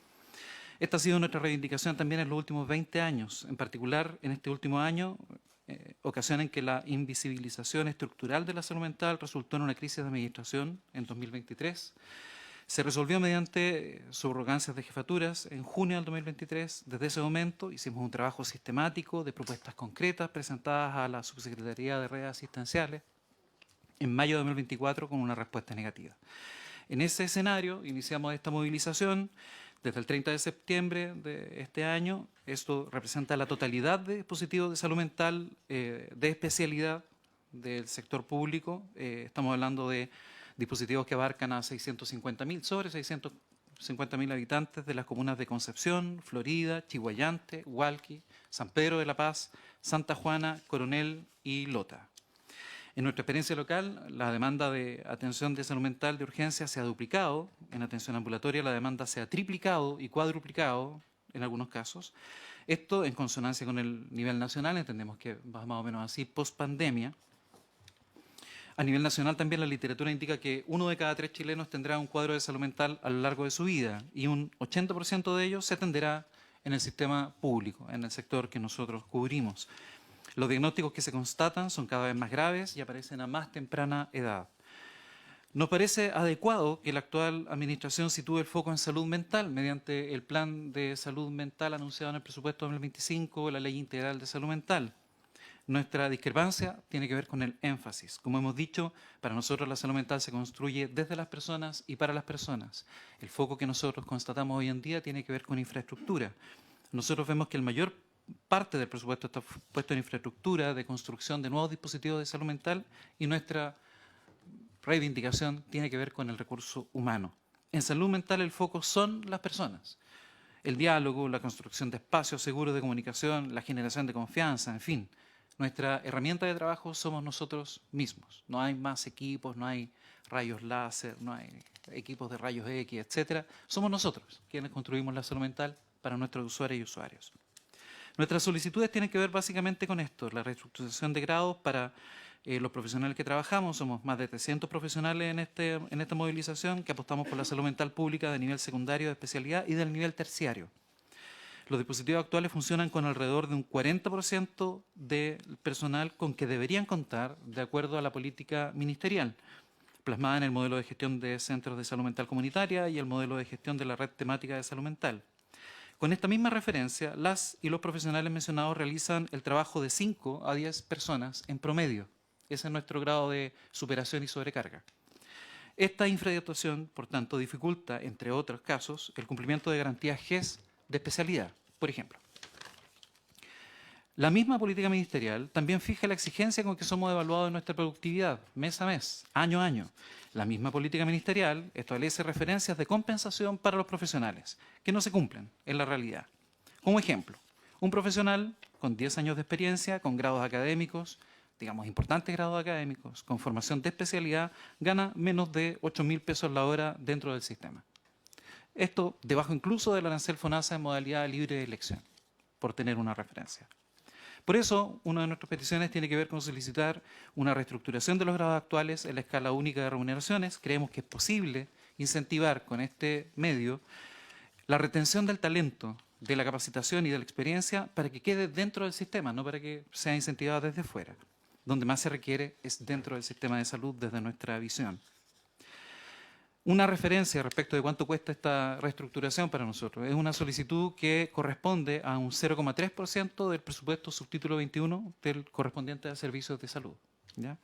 Esta ha sido nuestra reivindicación también en los últimos 20 años, en particular en este último año, ocasión en que la invisibilización estructural de la salud mental resultó en una crisis de administración en 2023, Se resolvió mediante subrogancias de jefaturas en junio del 2023. Desde ese momento hicimos un trabajo sistemático de propuestas concretas presentadas a la Subsecretaría de Redes Asistenciales en mayo de 2024 con una respuesta negativa. En ese escenario iniciamos esta movilización desde el 30 de septiembre de este año. Esto representa la totalidad de dispositivos de salud mental de especialidad del sector público. Estamos hablando de dispositivos que abarcan a 650.000, sobre 650.000 habitantes de las comunas de Concepción, Florida, Chihuayante, Hualqui, San Pedro de la Paz, Santa Juana, Coronel y Lota. En nuestra experiencia local, la demanda de atención de salud mental de urgencia se ha duplicado. En atención ambulatoria la demanda se ha triplicado y cuadruplicado en algunos casos. Esto en consonancia con el nivel nacional, entendemos que va más o menos así, post pandemia. A nivel nacional también la literatura indica que 1 de cada 3 chilenos tendrá un cuadro de salud mental a lo largo de su vida y un 80% de ellos se atenderá en el sistema público, en el sector que nosotros cubrimos. Los diagnósticos que se constatan son cada vez más graves y aparecen a más temprana edad. Nos parece adecuado que la actual administración sitúe el foco en salud mental mediante el plan de salud mental anunciado en el presupuesto 2025, la Ley Integral de Salud Mental. Nuestra discrepancia tiene que ver con el énfasis. Como hemos dicho, para nosotros la salud mental se construye desde las personas y para las personas. El foco que nosotros constatamos hoy en día tiene que ver con infraestructura. Nosotros vemos que el mayor parte del presupuesto está puesto en infraestructura, de construcción de nuevos dispositivos de salud mental, y nuestra reivindicación tiene que ver con el recurso humano. En salud mental el foco son las personas. El diálogo, la construcción de espacios seguros de comunicación, la generación de confianza, en fin. Nuestra herramienta de trabajo somos nosotros mismos. No hay más equipos, no hay rayos láser, no hay equipos de rayos X, etcétera. Somos nosotros quienes construimos la salud mental para nuestros usuarios y usuarios. Nuestras solicitudes tienen que ver básicamente con esto, la reestructuración de grados para los profesionales que trabajamos. Somos más de 300 profesionales en esta movilización que apostamos por la salud mental pública de nivel secundario de especialidad y del nivel terciario. Los dispositivos actuales funcionan con alrededor de un 40% del personal con que deberían contar de acuerdo a la política ministerial, plasmada en el modelo de gestión de centros de salud mental comunitaria y el modelo de gestión de la red temática de salud mental. Con esta misma referencia, las y los profesionales mencionados realizan el trabajo de 5 a 10 personas en promedio. Ese es nuestro grado de superación y sobrecarga. Esta infradotación, por tanto, dificulta, entre otros casos, el cumplimiento de garantías GES de especialidad. Por ejemplo, la misma política ministerial también fija la exigencia con que somos evaluados en nuestra productividad, mes a mes, año a año. La misma política ministerial establece referencias de compensación para los profesionales, que no se cumplen en la realidad. Como ejemplo, un profesional con 10 años de experiencia, con grados académicos, digamos importantes grados académicos, con formación de especialidad, gana menos de 8.000 pesos la hora dentro del sistema. Esto debajo incluso del arancel FONASA en modalidad libre de elección, por tener una referencia. Por eso, una de nuestras peticiones tiene que ver con solicitar una reestructuración de los grados actuales en la escala única de remuneraciones. Creemos que es posible incentivar con este medio la retención del talento, de la capacitación y de la experiencia para que quede dentro del sistema, no para que sea incentivado desde fuera. Donde más se requiere es dentro del sistema de salud desde nuestra visión. Una referencia respecto de cuánto cuesta esta reestructuración para nosotros. Es una solicitud que corresponde a un 0,3% del presupuesto subtítulo 21 del correspondiente a servicios de salud. ¿Ya?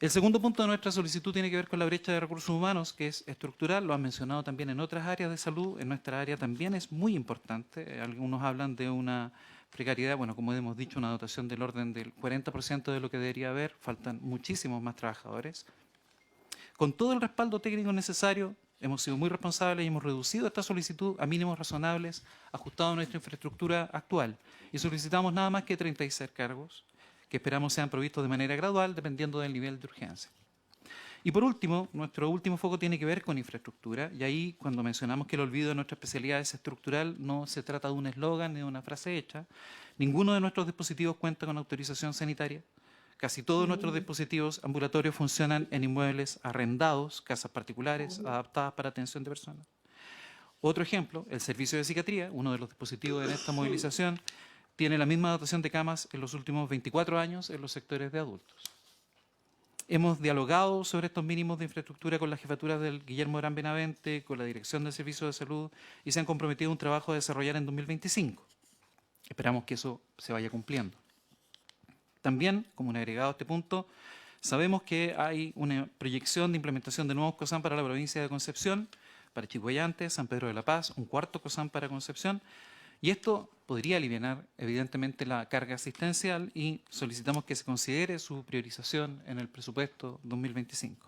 El segundo punto de nuestra solicitud tiene que ver con la brecha de recursos humanos, que es estructural. Lo han mencionado también en otras áreas de salud. En nuestra área también es muy importante. Algunos hablan de una precariedad, bueno, como hemos dicho, una dotación del orden del 40% de lo que debería haber. Faltan muchísimos más trabajadores. Con todo el respaldo técnico necesario, hemos sido muy responsables y hemos reducido esta solicitud a mínimos razonables, ajustado a nuestra infraestructura actual. Y solicitamos nada más que 36 cargos, que esperamos sean provistos de manera gradual, dependiendo del nivel de urgencia. Y por último, nuestro último foco tiene que ver con infraestructura. Y ahí, cuando mencionamos que el olvido de nuestra especialidad es estructural, no se trata de un eslogan ni de una frase hecha. Ninguno de nuestros dispositivos cuenta con autorización sanitaria. Casi todos nuestros dispositivos ambulatorios funcionan en inmuebles arrendados, casas particulares, adaptadas para atención de personas. Otro ejemplo, el servicio de psiquiatría, uno de los dispositivos en esta movilización, tiene la misma dotación de camas en los últimos 24 años en los sectores de adultos. Hemos dialogado sobre estos mínimos de infraestructura con la jefatura del Guillermo Gran Benavente, con la Dirección del Servicio de Salud, y se han comprometido a un trabajo a desarrollar en 2025. Esperamos que eso se vaya cumpliendo. También, como un agregado a este punto, sabemos que hay una proyección de implementación de nuevos COSAM para la provincia de Concepción, para Chihuayante, San Pedro de la Paz, un cuarto COSAM para Concepción, y esto podría aliviar evidentemente la carga asistencial y solicitamos que se considere su priorización en el presupuesto 2025.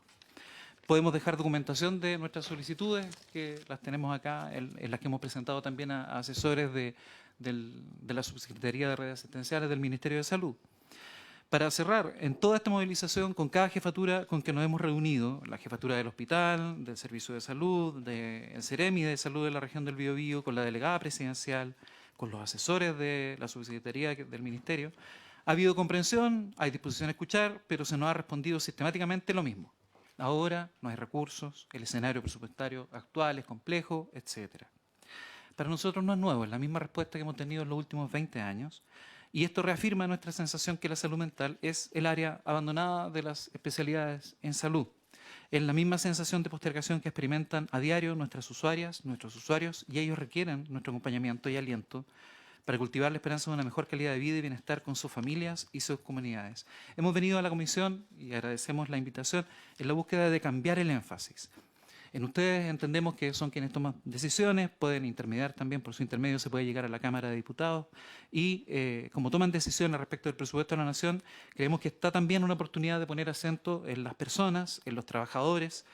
Podemos dejar documentación de nuestras solicitudes, que las tenemos acá, en las que hemos presentado también a asesores de la Subsecretaría de Redes Asistenciales del Ministerio de Salud. Para cerrar, en toda esta movilización, con cada jefatura con que nos hemos reunido, la jefatura del hospital, del Servicio de Salud, del CEREMI de Salud de la región del Biobío, con la delegada presidencial, con los asesores de la Subsecretaría del Ministerio, ha habido comprensión, hay disposición a escuchar, pero se nos ha respondido sistemáticamente lo mismo. Ahora no hay recursos, el escenario presupuestario actual es complejo, etc. Para nosotros no es nuevo, es la misma respuesta que hemos tenido en los últimos 20 años, y esto reafirma nuestra sensación que la salud mental es el área abandonada de las especialidades en salud. Es la misma sensación de postergación que experimentan a diario nuestras usuarias, nuestros usuarios, y ellos requieren nuestro acompañamiento y aliento para cultivar la esperanza de una mejor calidad de vida y bienestar con sus familias y sus comunidades. Hemos venido a la comisión, y agradecemos la invitación, en la búsqueda de cambiar el énfasis. En ustedes entendemos que son quienes toman decisiones, pueden intermediar también, por su intermedio se puede llegar a la Cámara de Diputados y como toman decisiones respecto del presupuesto de la Nación, creemos que está también una oportunidad de poner acento en las personas, en los trabajadores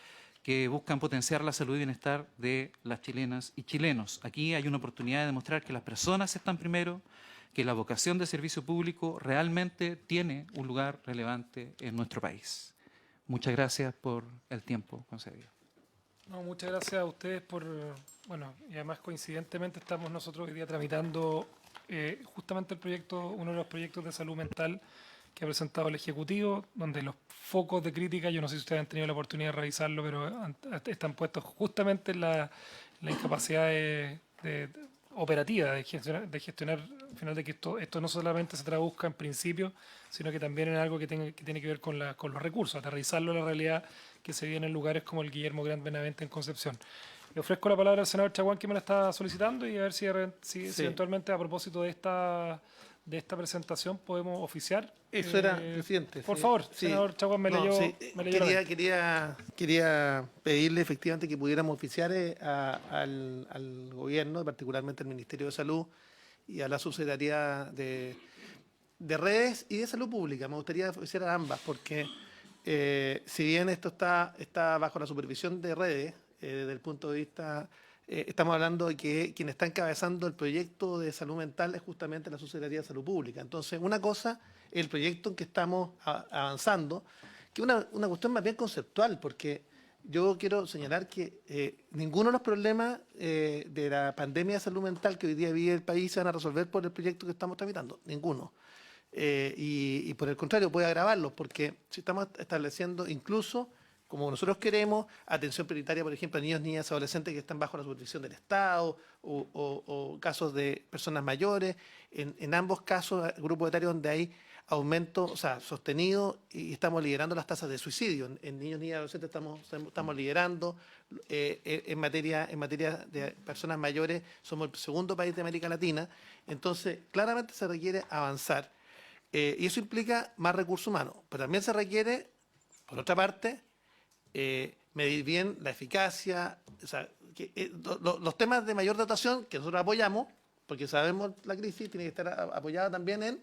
que buscan potenciar la salud y bienestar de las chilenas y chilenos. Aquí hay una oportunidad de demostrar que las personas están primero, que la vocación de servicio público realmente tiene un lugar relevante en nuestro país. Muchas gracias por el tiempo concedido. No, muchas gracias a ustedes por, bueno, y además coincidentemente estamos nosotros hoy día tramitando justamente el proyecto, uno de los proyectos de salud mental que ha presentado el Ejecutivo, donde los focos de crítica, yo no sé si ustedes han tenido la oportunidad de revisarlo, pero están puestos justamente en la incapacidad operativa de gestionar, al final de que esto no solamente se traduzca en principios, sino que también en algo que tiene que ver con los recursos, aterrizarlo a la realidad que se viene en lugares como el Guillermo Gran Benavente en Concepción. Le ofrezco la palabra al senador Chaguán, que me la está solicitando, y a ver si eventualmente a propósito de esta presentación podemos oficiar. Eso era, presidente. Por favor, sí. senador Chaguán, me leyó quería pedirle efectivamente que pudiéramos oficiar al gobierno, particularmente al Ministerio de Salud y a la Subsecretaría de Redes y de Salud Pública. Me gustaría oficiar a ambas porque si bien esto está bajo la supervisión de Redes, desde el punto de vista, estamos hablando de que quien está encabezando el proyecto de salud mental es justamente la Subsecretaría de Salud Pública. Entonces, una cosa es el proyecto en que estamos avanzando, que es una cuestión más bien conceptual, porque yo quiero señalar que ninguno de los problemas de la pandemia de salud mental que hoy día vive el país se van a resolver por el proyecto que estamos tramitando, ninguno. Y por el contrario, puede agravarlos, porque si estamos estableciendo incluso, como nosotros queremos, atención prioritaria, por ejemplo, a niños, niñas, adolescentes que están bajo la supervisión del Estado, o casos de personas mayores, en ambos casos, grupos etarios donde hay aumento, o sea, sostenido, y estamos liderando las tasas de suicidio. En niños, niñas, adolescentes estamos liderando. En materia de personas mayores, somos el segundo país de América Latina. Entonces, claramente se requiere avanzar. Y eso implica más recursos humanos, pero también se requiere, por otra parte, medir bien la eficacia, o sea, los temas de mayor dotación que nosotros apoyamos, porque sabemos la crisis, tiene que estar apoyada también en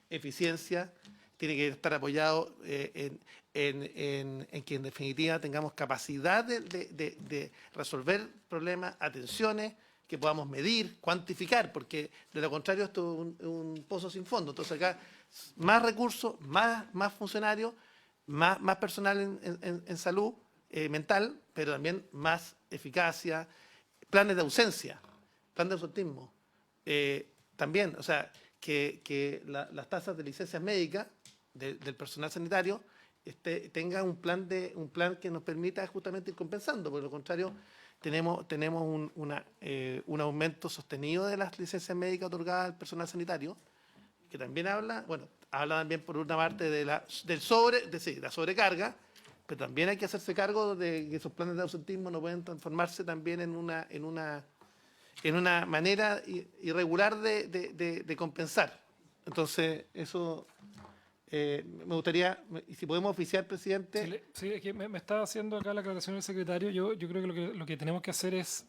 eficiencia, tiene que estar apoyado en que en definitiva tengamos capacidad de resolver problemas, atenciones, que podamos medir, cuantificar, porque de lo contrario esto es un pozo sin fondo. Entonces acá más recursos, más funcionarios, más personal en salud mental, pero también más eficacia, planes de ausencia, plan de ausentismo. También, o sea, que las tasas de licencias médicas del personal sanitario tengan un plan que nos permita justamente ir compensando. Por lo contrario, tenemos un aumento sostenido de las licencias médicas otorgadas al personal sanitario, que también habla, bueno, habla también por una parte de la sobrecarga, pero también hay que hacerse cargo de que esos planes de ausentismo no pueden transformarse también en una manera irregular de compensar. Entonces, eso me gustaría, y si podemos oficiar, presidente. Sí, es que me está haciendo acá la aclaración el secretario. Yo creo que lo que tenemos que hacer es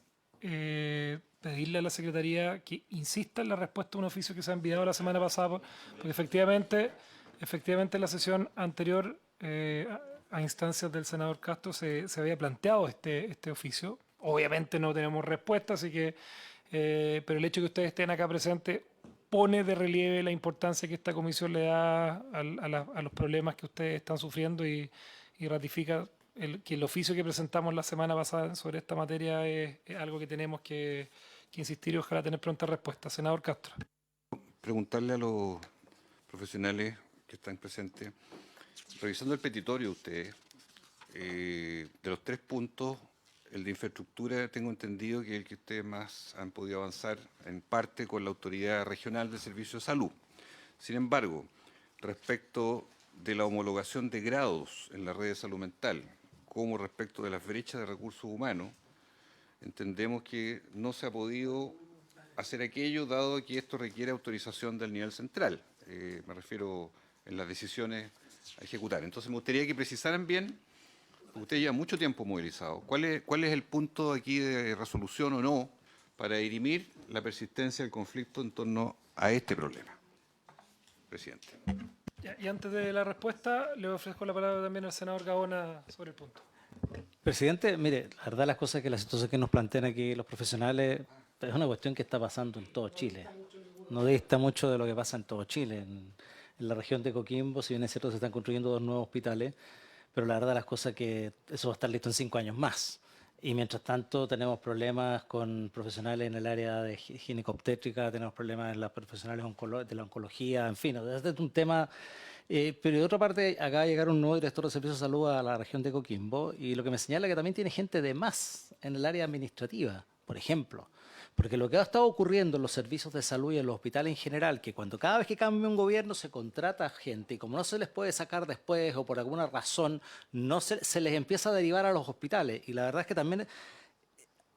pedirle a la Secretaría que insista en la respuesta a un oficio que se ha enviado la semana pasada, porque efectivamente en la sesión anterior, a instancias del senador Castro, se había planteado este oficio. Obviamente no tenemos respuesta, así que, pero el hecho de que ustedes estén acá presentes pone de relieve la importancia que esta comisión le da a los problemas que ustedes están sufriendo y ratifica que el oficio que presentamos la semana pasada sobre esta materia es algo que tenemos que insistir y ojalá tener pronta respuesta. Senador Castro. Preguntarle a los profesionales que están presentes, revisando el petitorio de ustedes, de los 3 puntos, el de infraestructura tengo entendido que es el que ustedes más han podido avanzar en parte con la Autoridad Regional de Servicios de Salud. Sin embargo, respecto de la homologación de grados en la red de salud mental, como respecto de las brechas de recursos humanos, entendemos que no se ha podido hacer aquello dado que esto requiere autorización del nivel central. Me refiero en las decisiones a ejecutar. Entonces me gustaría que precisaran bien, porque usted lleva mucho tiempo movilizado, ¿cuál es el punto aquí de resolución o no para dirimir la persistencia del conflicto en torno a este problema? Presidente. Y antes de la respuesta, le ofrezco la palabra también al senador Gaona sobre el punto. Presidente, mire, la verdad las cosas que la situación que nos plantean aquí los profesionales es una cuestión que está pasando en todo Chile. No dista mucho de lo que pasa en todo Chile. En la región de Coquimbo, si bien es cierto, se están construyendo 2 nuevos hospitales, pero la verdad las cosas que eso va a estar listo en 5 años más. Y mientras tanto tenemos problemas con profesionales en el área de ginecobstétrica, tenemos problemas en los profesionales de la oncología, en fin, este es un tema. Pero de otra parte, acaba de llegar un nuevo director de Servicios de Salud a la región de Coquimbo y lo que me señala es que también tiene gente de más en el área administrativa, por ejemplo. Porque lo que ha estado ocurriendo en los servicios de salud y en los hospitales en general, que cuando cada vez que cambia un gobierno se contrata gente y como no se les puede sacar después o por alguna razón, no se les empieza a derivar a los hospitales. Y la verdad es que también,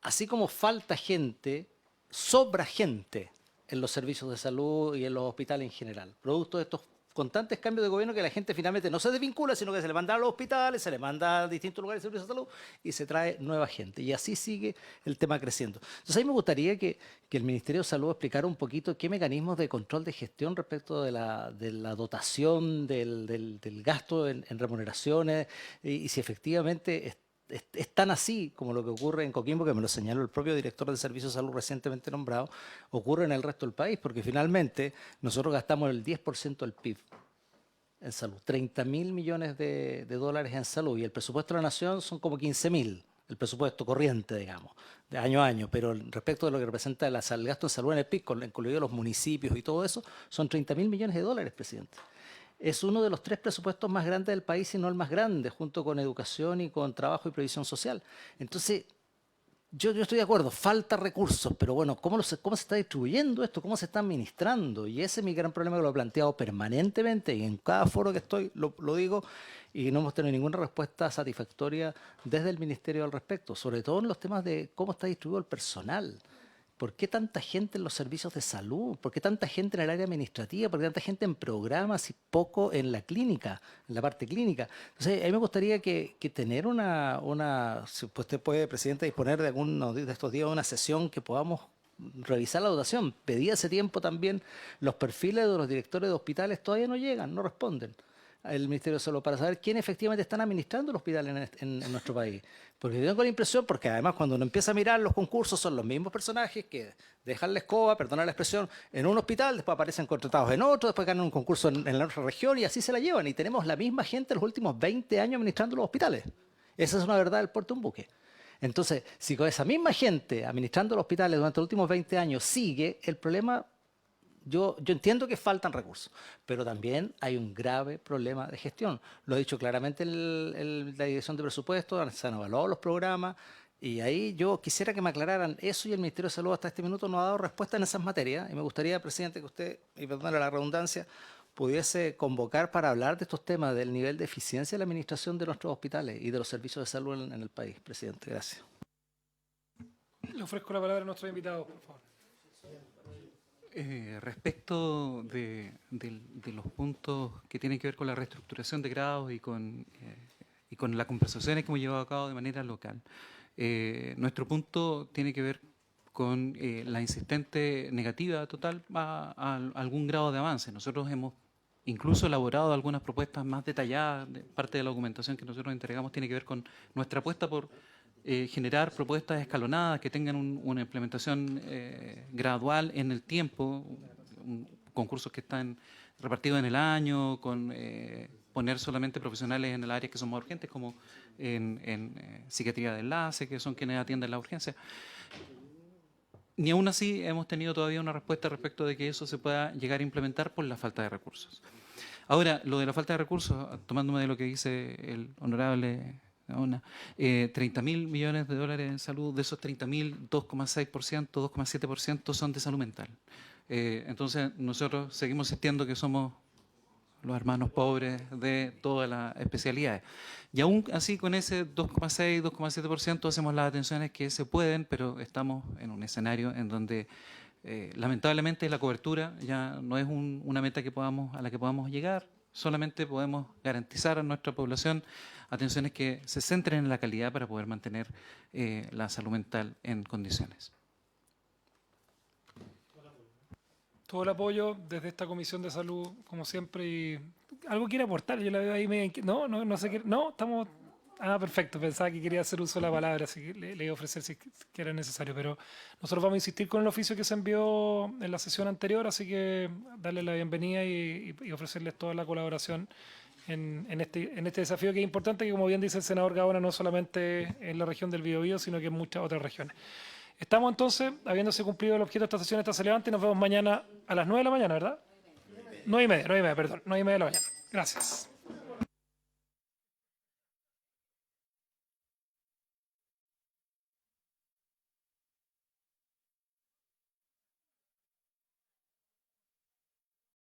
así como falta gente, sobra gente en los servicios de salud y en los hospitales en general, producto de estos constantes cambios de gobierno que la gente finalmente no se desvincula, sino que se le manda a los hospitales, se le manda a distintos lugares de servicios de salud y se trae nueva gente. Y así sigue el tema creciendo. Entonces, a mí me gustaría que el Ministerio de Salud explicara un poquito qué mecanismos de control de gestión respecto de la dotación, del gasto en remuneraciones y si efectivamente es tan así como lo que ocurre en Coquimbo, que me lo señaló el propio director de Servicios de Salud recientemente nombrado, ocurre en el resto del país, porque finalmente nosotros gastamos el 10% del PIB en salud, 30.000 millones de dólares en salud, y el presupuesto de la Nación son como 15.000, el presupuesto corriente, digamos, de año a año, pero respecto de lo que representa el gasto en salud en el PIB, incluidos los municipios y todo eso, son 30.000 millones de dólares, presidente. Es uno de los 3 presupuestos más grandes del país y no el más grande, junto con educación y con trabajo y previsión social. Entonces, yo estoy de acuerdo, falta recursos, pero bueno, ¿cómo se está distribuyendo esto? ¿Cómo se está administrando? Y ese es mi gran problema que lo he planteado permanentemente y en cada foro que estoy lo digo y no hemos tenido ninguna respuesta satisfactoria desde el Ministerio al respecto, sobre todo en los temas de cómo está distribuido el personal. ¿Por qué tanta gente en los servicios de salud? ¿Por qué tanta gente en el área administrativa? ¿Por qué tanta gente en programas y poco en la clínica, en la parte clínica? Entonces, a mí me gustaría que tener si usted puede, presidente, disponer de alguno de estos días una sesión que podamos revisar la dotación. Pedí hace tiempo también los perfiles de los directores de hospitales, todavía no llegan, no responden al Ministerio de Salud para saber quién efectivamente están administrando el hospital en nuestro país. Porque yo tengo la impresión, porque además cuando uno empieza a mirar los concursos son los mismos personajes que dejan la escoba, perdona la expresión, en un hospital, después aparecen contratados en otro, después ganan un concurso en la otra región y así se la llevan. Y tenemos la misma gente los últimos 20 años administrando los hospitales. Esa es una verdad del puerto de un buque. Entonces, si con esa misma gente administrando los hospitales durante los últimos 20 años sigue, el problema... Yo entiendo que faltan recursos, pero también hay un grave problema de gestión. Lo ha dicho claramente la Dirección de Presupuestos, se han evaluado los programas y ahí yo quisiera que me aclararan eso y el Ministerio de Salud hasta este minuto no ha dado respuesta en esas materias y me gustaría, presidente, que usted, y perdónale la redundancia, pudiese convocar para hablar de estos temas, del nivel de eficiencia de la administración de nuestros hospitales y de los servicios de salud en el país, presidente. Gracias. Le ofrezco la palabra a nuestros invitados, por favor. Respecto de los puntos que tienen que ver con la reestructuración de grados y con las conversaciones que hemos llevado a cabo de manera local, nuestro punto tiene que ver con la insistente negativa total a algún grado de avance. Nosotros hemos incluso elaborado algunas propuestas más detalladas. Parte de la documentación que nosotros entregamos tiene que ver con nuestra apuesta por generar propuestas escalonadas que tengan una implementación gradual en el tiempo, concursos que están repartidos en el año, con poner solamente profesionales en el área que son más urgentes, como en psiquiatría de enlace, que son quienes atienden la urgencia. Ni aún así hemos tenido todavía una respuesta respecto de que eso se pueda llegar a implementar por la falta de recursos. Ahora, lo de la falta de recursos, tomándome de lo que dice el honorable 30.000 millones de dólares en salud, de esos 30.000, 2,6%, 2,7% son de salud mental. Entonces, nosotros seguimos insistiendo que somos los hermanos pobres de todas las especialidades. Y aún así, con ese 2,6, 2,7% hacemos las atenciones que se pueden, pero estamos en un escenario en donde lamentablemente la cobertura ya no es una meta a la que podamos llegar. Solamente podemos garantizar a nuestra población atenciones que se centren en la calidad para poder mantener la salud mental en condiciones. Todo el apoyo desde esta Comisión de Salud, como siempre. Y ¿algo quiere aportar? Yo la veo ahí medio no sé qué. No, estamos... Ah, perfecto. Pensaba que quería hacer uso de la palabra, así que le iba a ofrecer si que era necesario. Pero nosotros vamos a insistir con el oficio que se envió en la sesión anterior, así que darle la bienvenida y ofrecerles toda la colaboración en este desafío que es importante, que como bien dice el senador Gaona, no solamente en la región del Biobío, sino que en muchas otras regiones. Estamos entonces, habiéndose cumplido el objeto de esta sesión, esta se levanta y nos vemos mañana a las 9 de la mañana, ¿verdad? 9:30, perdón, 9:30 de la mañana. Gracias.